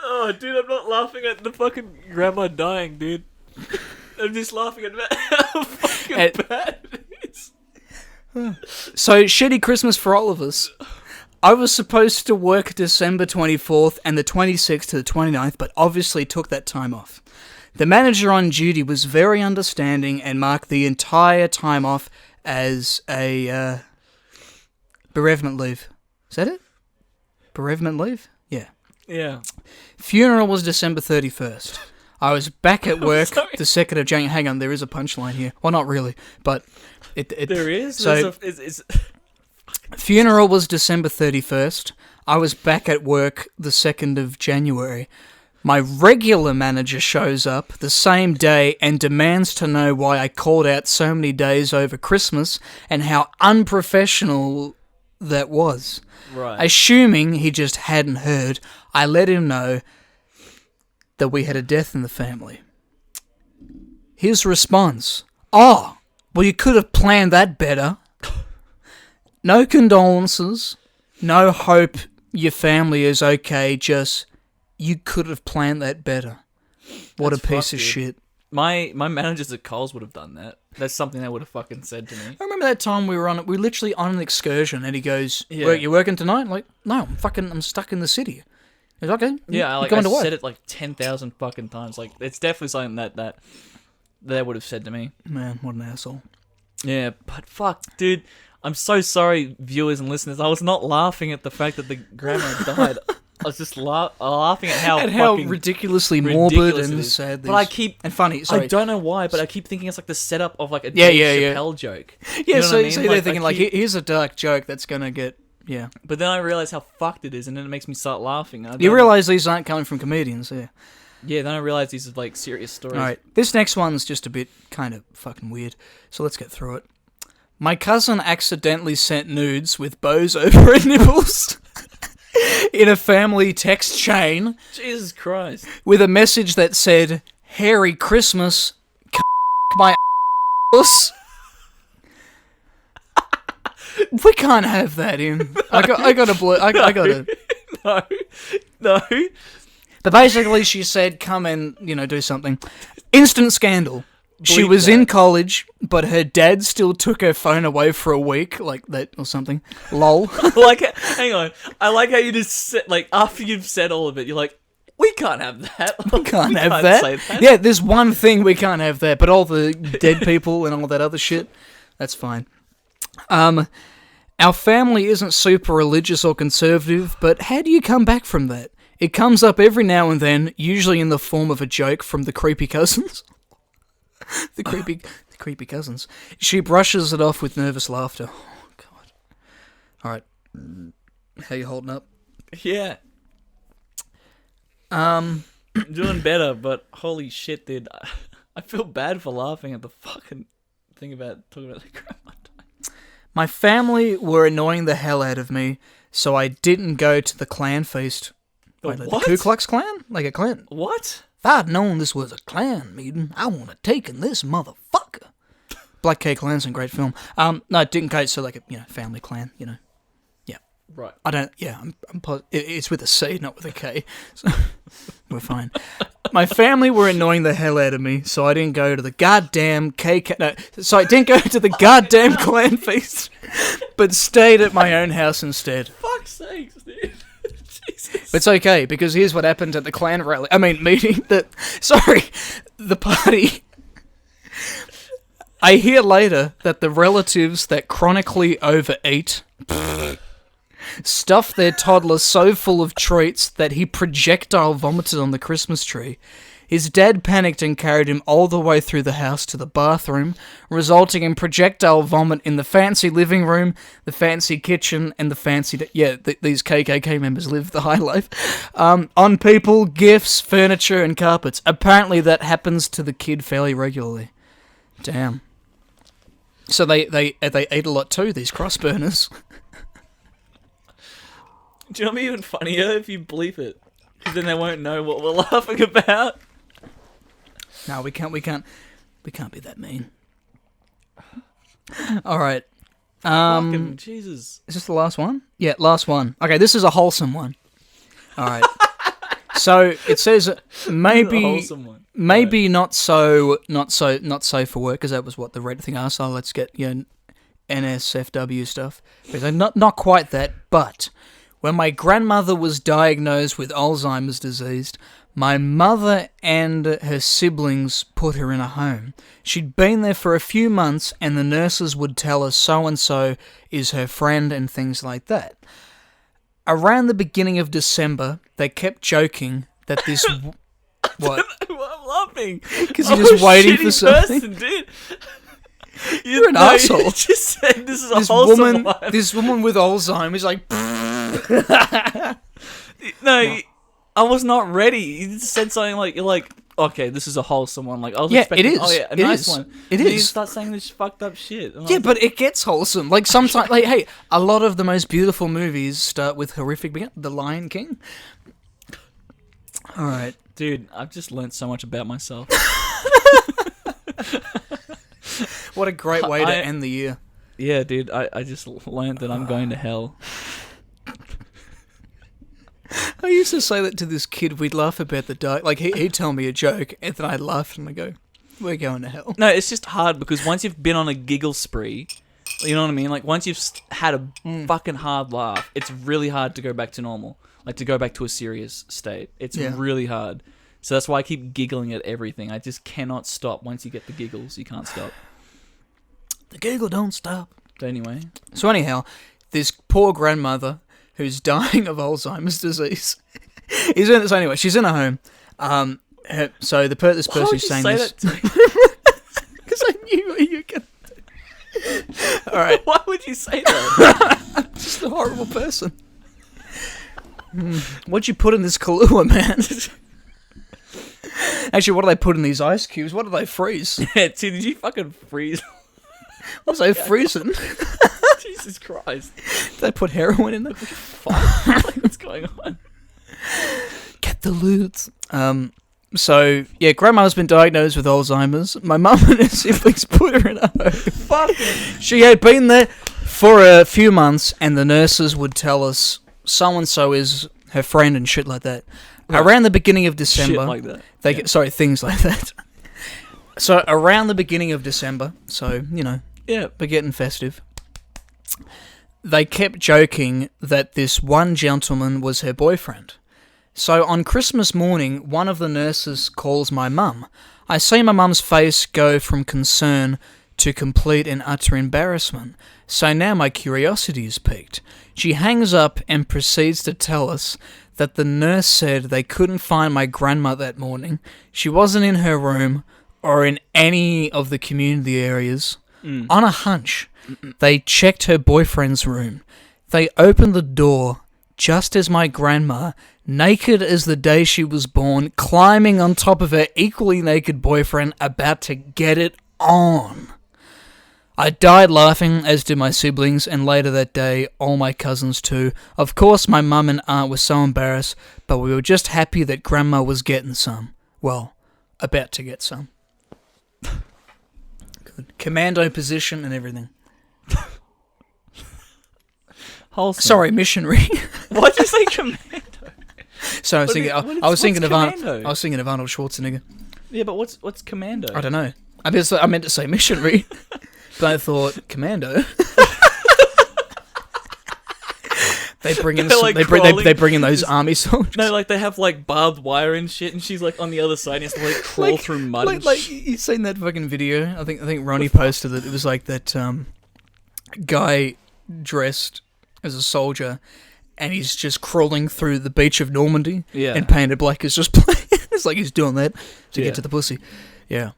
Oh, dude, I'm not laughing at the fucking grandma dying, dude. I'm just laughing at how fucking bad it is. So shitty Christmas for all of us. I was supposed to work December 24th and the 26th to the 29th, but obviously took that time off. The manager on duty was very understanding and marked the entire time off as a bereavement leave. Is that it? Bereavement leave? Yeah. Yeah. Funeral was December 31st. I was back at work sorry. the 2nd of January. Hang on, there is a punchline here. Well, not really, but it There is? So, It's funeral was December 31st. I was back at work the 2nd of January. My regular manager shows up the same day and demands to know why I called out so many days over Christmas and how unprofessional that was. right. Assuming he just hadn't heard, I let him know that we had a death in the family. His response, "Oh, well, you could have planned that better. No condolences, no hope your family is okay, just you could have planned that better." What That's a piece fucked, of dude. shit. My managers at Coles would have done that. That's something they would have fucking said to me. I remember that time we were literally on an excursion and he goes, Yeah. You working tonight? I'm like, no, I'm stuck in the city. He's like, okay. Yeah, you coming to I work? said it like 10,000 fucking times. Like, it's definitely something that they would have said to me. Man, what an asshole. Yeah, but fuck, dude. I'm so sorry, viewers and listeners. I was not laughing at the fact that the grandma died. I was just laughing at how fucking ridiculously morbid ridiculous it and is. sad. But I keep and funny. Sorry. I don't know why, but I keep thinking it's like the setup of like a Yeah, Dave yeah. Chappelle joke. Yeah, You know so, what I mean? so they're thinking I keep- here's a dark joke that's gonna get But then I realize how fucked it is, and then it makes me start laughing. You realise these aren't coming from comedians, yeah. Yeah, then I realize these are like serious stories. Alright, this next one's just a bit kind of fucking weird, so let's get through it. My cousin accidentally sent nudes with bows over her nipples in a family text chain Jesus Christ. with a message that said, "Hairy Christmas, my ass." We can't have that in. I gotta. No. But basically, she said, "Come and do something." Instant scandal. She Bleep was that. in college, but her dad still took her phone away for a week, like that or something. Lol. Hang on. I like how you just said, like, after you've said all of it, you're like, we can't have that. We can't have say that. that. Yeah, there's one thing we can't have there, but all the dead people and all that other shit, that's fine. Our family isn't super religious or conservative, but how do you come back from that? It comes up every now and then, usually in the form of a joke from the creepy cousins. the creepy cousins. She brushes it off with nervous laughter. Oh, God. All right. How you holding up? Yeah. Doing better, but holy shit, dude. I feel bad for laughing at the fucking thing about talking about the grandma dying. My family were annoying the hell out of me, so I didn't go to the clan feast. Wait, like what? the Ku Klux Klan? Like a clan? What? If I'd known this was a clan meeting, I would have taken this motherfucker. Black K Clan's a great film. No, it didn't go, so like a family clan, Yeah. Right. I don't, I'm it's with a C, not with a K, so we're fine. My family were annoying the hell out of me, so I didn't go to the goddamn so I didn't go to the goddamn clan feast, but stayed at my own house instead. Fuck's sakes, dude. Jesus. But it's okay, because here's what happened at the clan meeting, the party. I hear later that the relatives that chronically overeat stuffed their toddler so full of treats that he projectile vomited on the Christmas tree. His dad panicked and carried him all the way through the house to the bathroom, resulting in projectile vomit in the fancy living room, the fancy kitchen, and the fancy... these KKK members live the high life. On people, gifts, furniture, and carpets. Apparently that happens to the kid fairly regularly. Damn. So they eat a lot too, these cross burners. Do you know what'd be even funnier if you bleep it? Because then they won't know what we're laughing about. No, we can't. We can't be that mean. All right. Fucking Jesus. Is this the last one? Yeah, last one. Okay, this is a wholesome one. All right. So it says maybe Wholesome one. maybe not so for work, because that was what the red thing asked. Oh, let's get NSFW stuff. But not quite that, but when my grandmother was diagnosed with Alzheimer's disease, my mother and her siblings put her in a home. She'd been there for a few months, and the nurses would tell her so-and-so is her friend and things like that. Around the beginning of December, they kept joking that this... What? I'm laughing. Because you're just waiting for something. Person, dude. You're an asshole. You just said this is a wholesome one. This woman with Alzheimer's, like... No, I was not ready. You just said something like, you're like, okay, this is a wholesome one. Like, I was expecting, it is. oh yeah, a It nice is. one. It And is. you start saying this fucked up shit. And I Yeah, was but it gets wholesome. Like, sometimes... Like, hey, a lot of the most beautiful movies start with horrific... The Lion King. All right. dude, I've just learnt so much about myself. What a great way to end the year. Yeah, dude, I just learnt that I'm going to hell. I used to say that to this kid. We'd laugh about the dark. Like, he'd tell me a joke, and then I'd laugh, and I'd go, we're going to hell. No, it's just hard because once you've been on a giggle spree, you know what I mean? Like, once you've had a fucking hard laugh, it's really hard to go back to normal. Like, to go back to a serious state. It's really hard. So that's why I keep giggling at everything. I just cannot stop. Once you get the giggles, you can't stop. The giggle don't stop. But anyway. So anyhow, this poor grandmother who's dying of Alzheimer's disease is in. So anyway, she's in a home. So this person who's saying this, because I knew what you were gonna do. All right. Why would you say that? Just a horrible person. What'd you put in this Kahlua, man? Actually, what do they put in these ice cubes? What do they freeze? Yeah, dude, did you fucking freeze? What's they freezing? Jesus Christ. Did they put heroin in them? Fuck. Like, what's going on? Get the loot. So, yeah, grandma's been diagnosed with Alzheimer's. My mum and her siblings put her in a home. Fuck. She had been there for a few months, and the nurses would tell us so-and-so is her friend and shit like that. Right. Around the beginning of December... Shit like that. Things like that. So, around the beginning of December, so, you know, we're getting festive, they kept joking that this one gentleman was her boyfriend. So on Christmas morning, one of the nurses calls my mum. I see my mum's face go from concern to complete and utter embarrassment. So now my curiosity is piqued. She hangs up and proceeds to tell us that the nurse said they couldn't find my grandma that morning. She wasn't in her room or in any of the community areas. On a hunch, they checked her boyfriend's room. They opened the door just as my grandma, naked as the day she was born, climbing on top of her equally naked boyfriend, about to get it on. I died laughing, as did my siblings, and later that day, all my cousins too. Of course, my mum and aunt were so embarrassed, but we were just happy that grandma was getting some. Well, about to get some. Good. Commando position and everything. Wholesome. Sorry, missionary. Why'd you say commando? So I was thinking of commando? I was thinking of Arnold Schwarzenegger. Yeah, but what's commando? I don't know. I meant to say missionary, but I thought commando. They bring in Like they bring in those army soldiers. No, like they have like barbed wire and shit, and she's like on the other side, and has to like crawl through mud. And Like you seen that fucking video? I think Ronnie posted it. It was like that guy dressed as a soldier, and he's just crawling through the beach of Normandy. Yeah. And Painted Black is just playing. It's like he's doing that to get to the pussy. Yeah.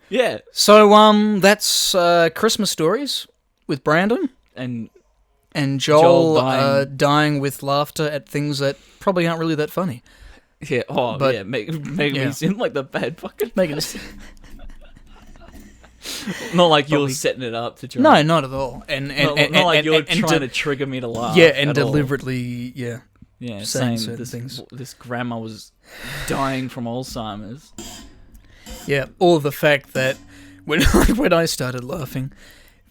Yeah. So that's Christmas stories with Brandon and Joel dying with laughter at things that probably aren't really that funny. Yeah. Oh, but, yeah. Making me seem like the bad fucking. Making us. Not like you're setting it up to try. No, not at all. And not like you're trying to trigger me to laugh. Yeah, and deliberately, saying certain this things. This grandma was dying from Alzheimer's. Yeah, or the fact that when I started laughing,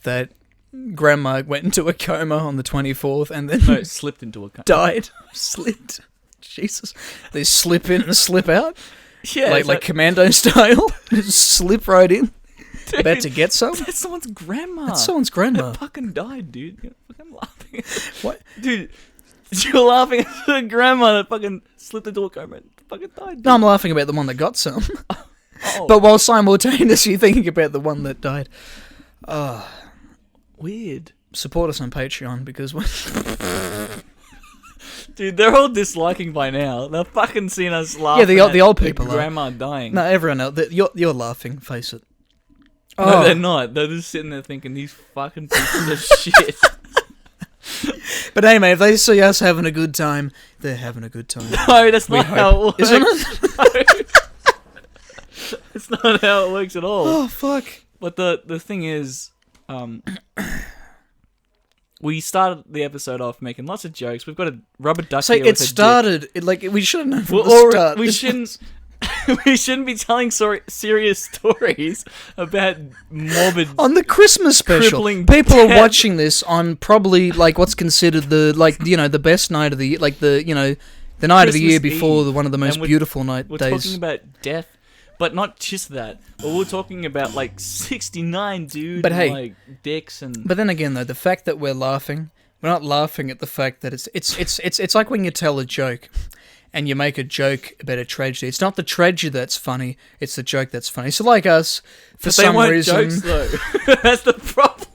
that Grandma went into a coma on the 24th and then No, slipped into a... died. Slipped. Jesus. They slip in and slip out? Yeah. Like commando style? Just slip right in? Dude, About to get some? That's someone's grandma. That's someone's grandma. That fucking died, dude. You're fucking laughing. What? Dude, you're laughing at the grandma that fucking slipped into a coma and fucking died, dude. No, I'm laughing about the one that got some. Oh, But while simultaneously thinking about the one that died. weird. Support us on Patreon because we're... Dude, they're all disliking by now. They're fucking seeing us laugh. Yeah, the old people are. Grandma dying. No, everyone else. You're laughing, face it. No, they're not. They're just sitting there thinking, these fucking pieces of shit. But hey, mate, if they see us having a good time, they're having a good time. No, that's not how it works. Isn't it? It's not how it works at all. Oh, fuck. But the thing is, we started the episode off making lots of jokes. We've got a rubber duck So here it with a dick. started, we should have known from Well, the start. we shouldn't. We shouldn't be telling serious stories about morbid. On the Christmas special, crippling people are death. watching this on probably what's considered the best night of the year, the night of the year Christmas before Eve. one of the most And beautiful We're days. talking about death, but not just that. But we're talking about 69, dude. But and, hey, dicks and. But then again, though, the fact that we're not laughing at the fact that it's like when you tell a joke. And you make a joke about a tragedy. It's not the tragedy that's funny, it's the joke that's funny. So like us, for But they some weren't reason... jokes, though. That's the problem.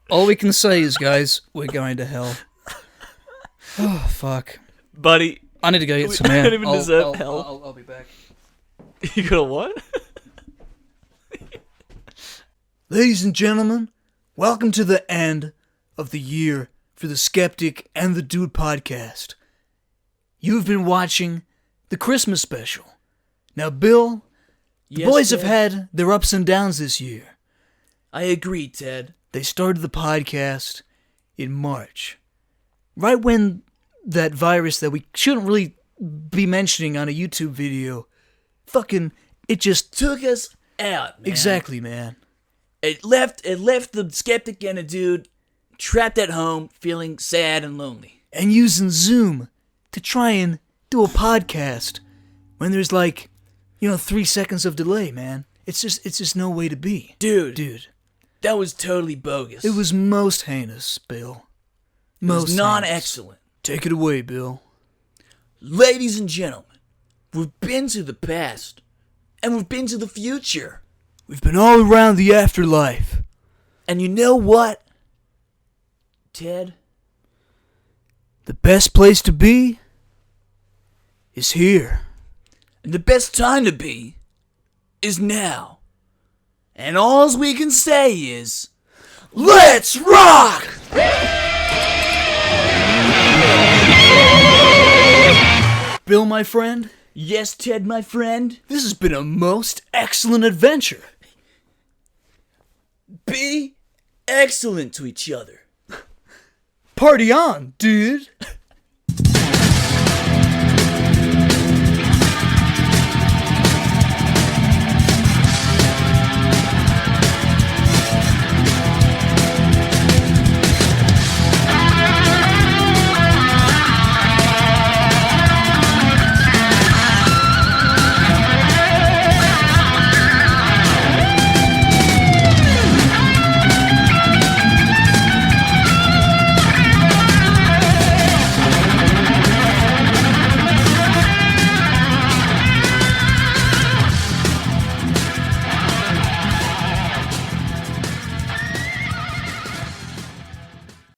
all we can say is, guys, we're going to hell. Oh, fuck. Buddy, I need to go get some I air. don't even deserve hell. I'll be back. you got a what? Ladies and gentlemen, welcome to the end of the year for the Skeptic and the Dude podcast. You've been watching the Christmas special. Now, Bill, the boys have had their ups and downs this year. I agree, Ted. They started the podcast in March. Right when that virus that we shouldn't really be mentioning on a YouTube video, it just Took us out, man. Exactly, man. It left the skeptic and a dude trapped at home, feeling sad and lonely. And using Zoom to try and do a podcast when there's 3 seconds of delay, man. It's just no way to be. Dude, that was totally bogus. It was most heinous, Bill. It was Most non-excellent. Take it away, Bill. Ladies and gentlemen, we've been to the past, and we've been to the future. We've been all around the afterlife. And you know what, Ted? The best place to be is here. And the best time to be is now. And all we can say is, let's rock! Bill, my friend, Yes, Ted, my friend. this has been a most excellent adventure. Be excellent to each other. Party on, dude.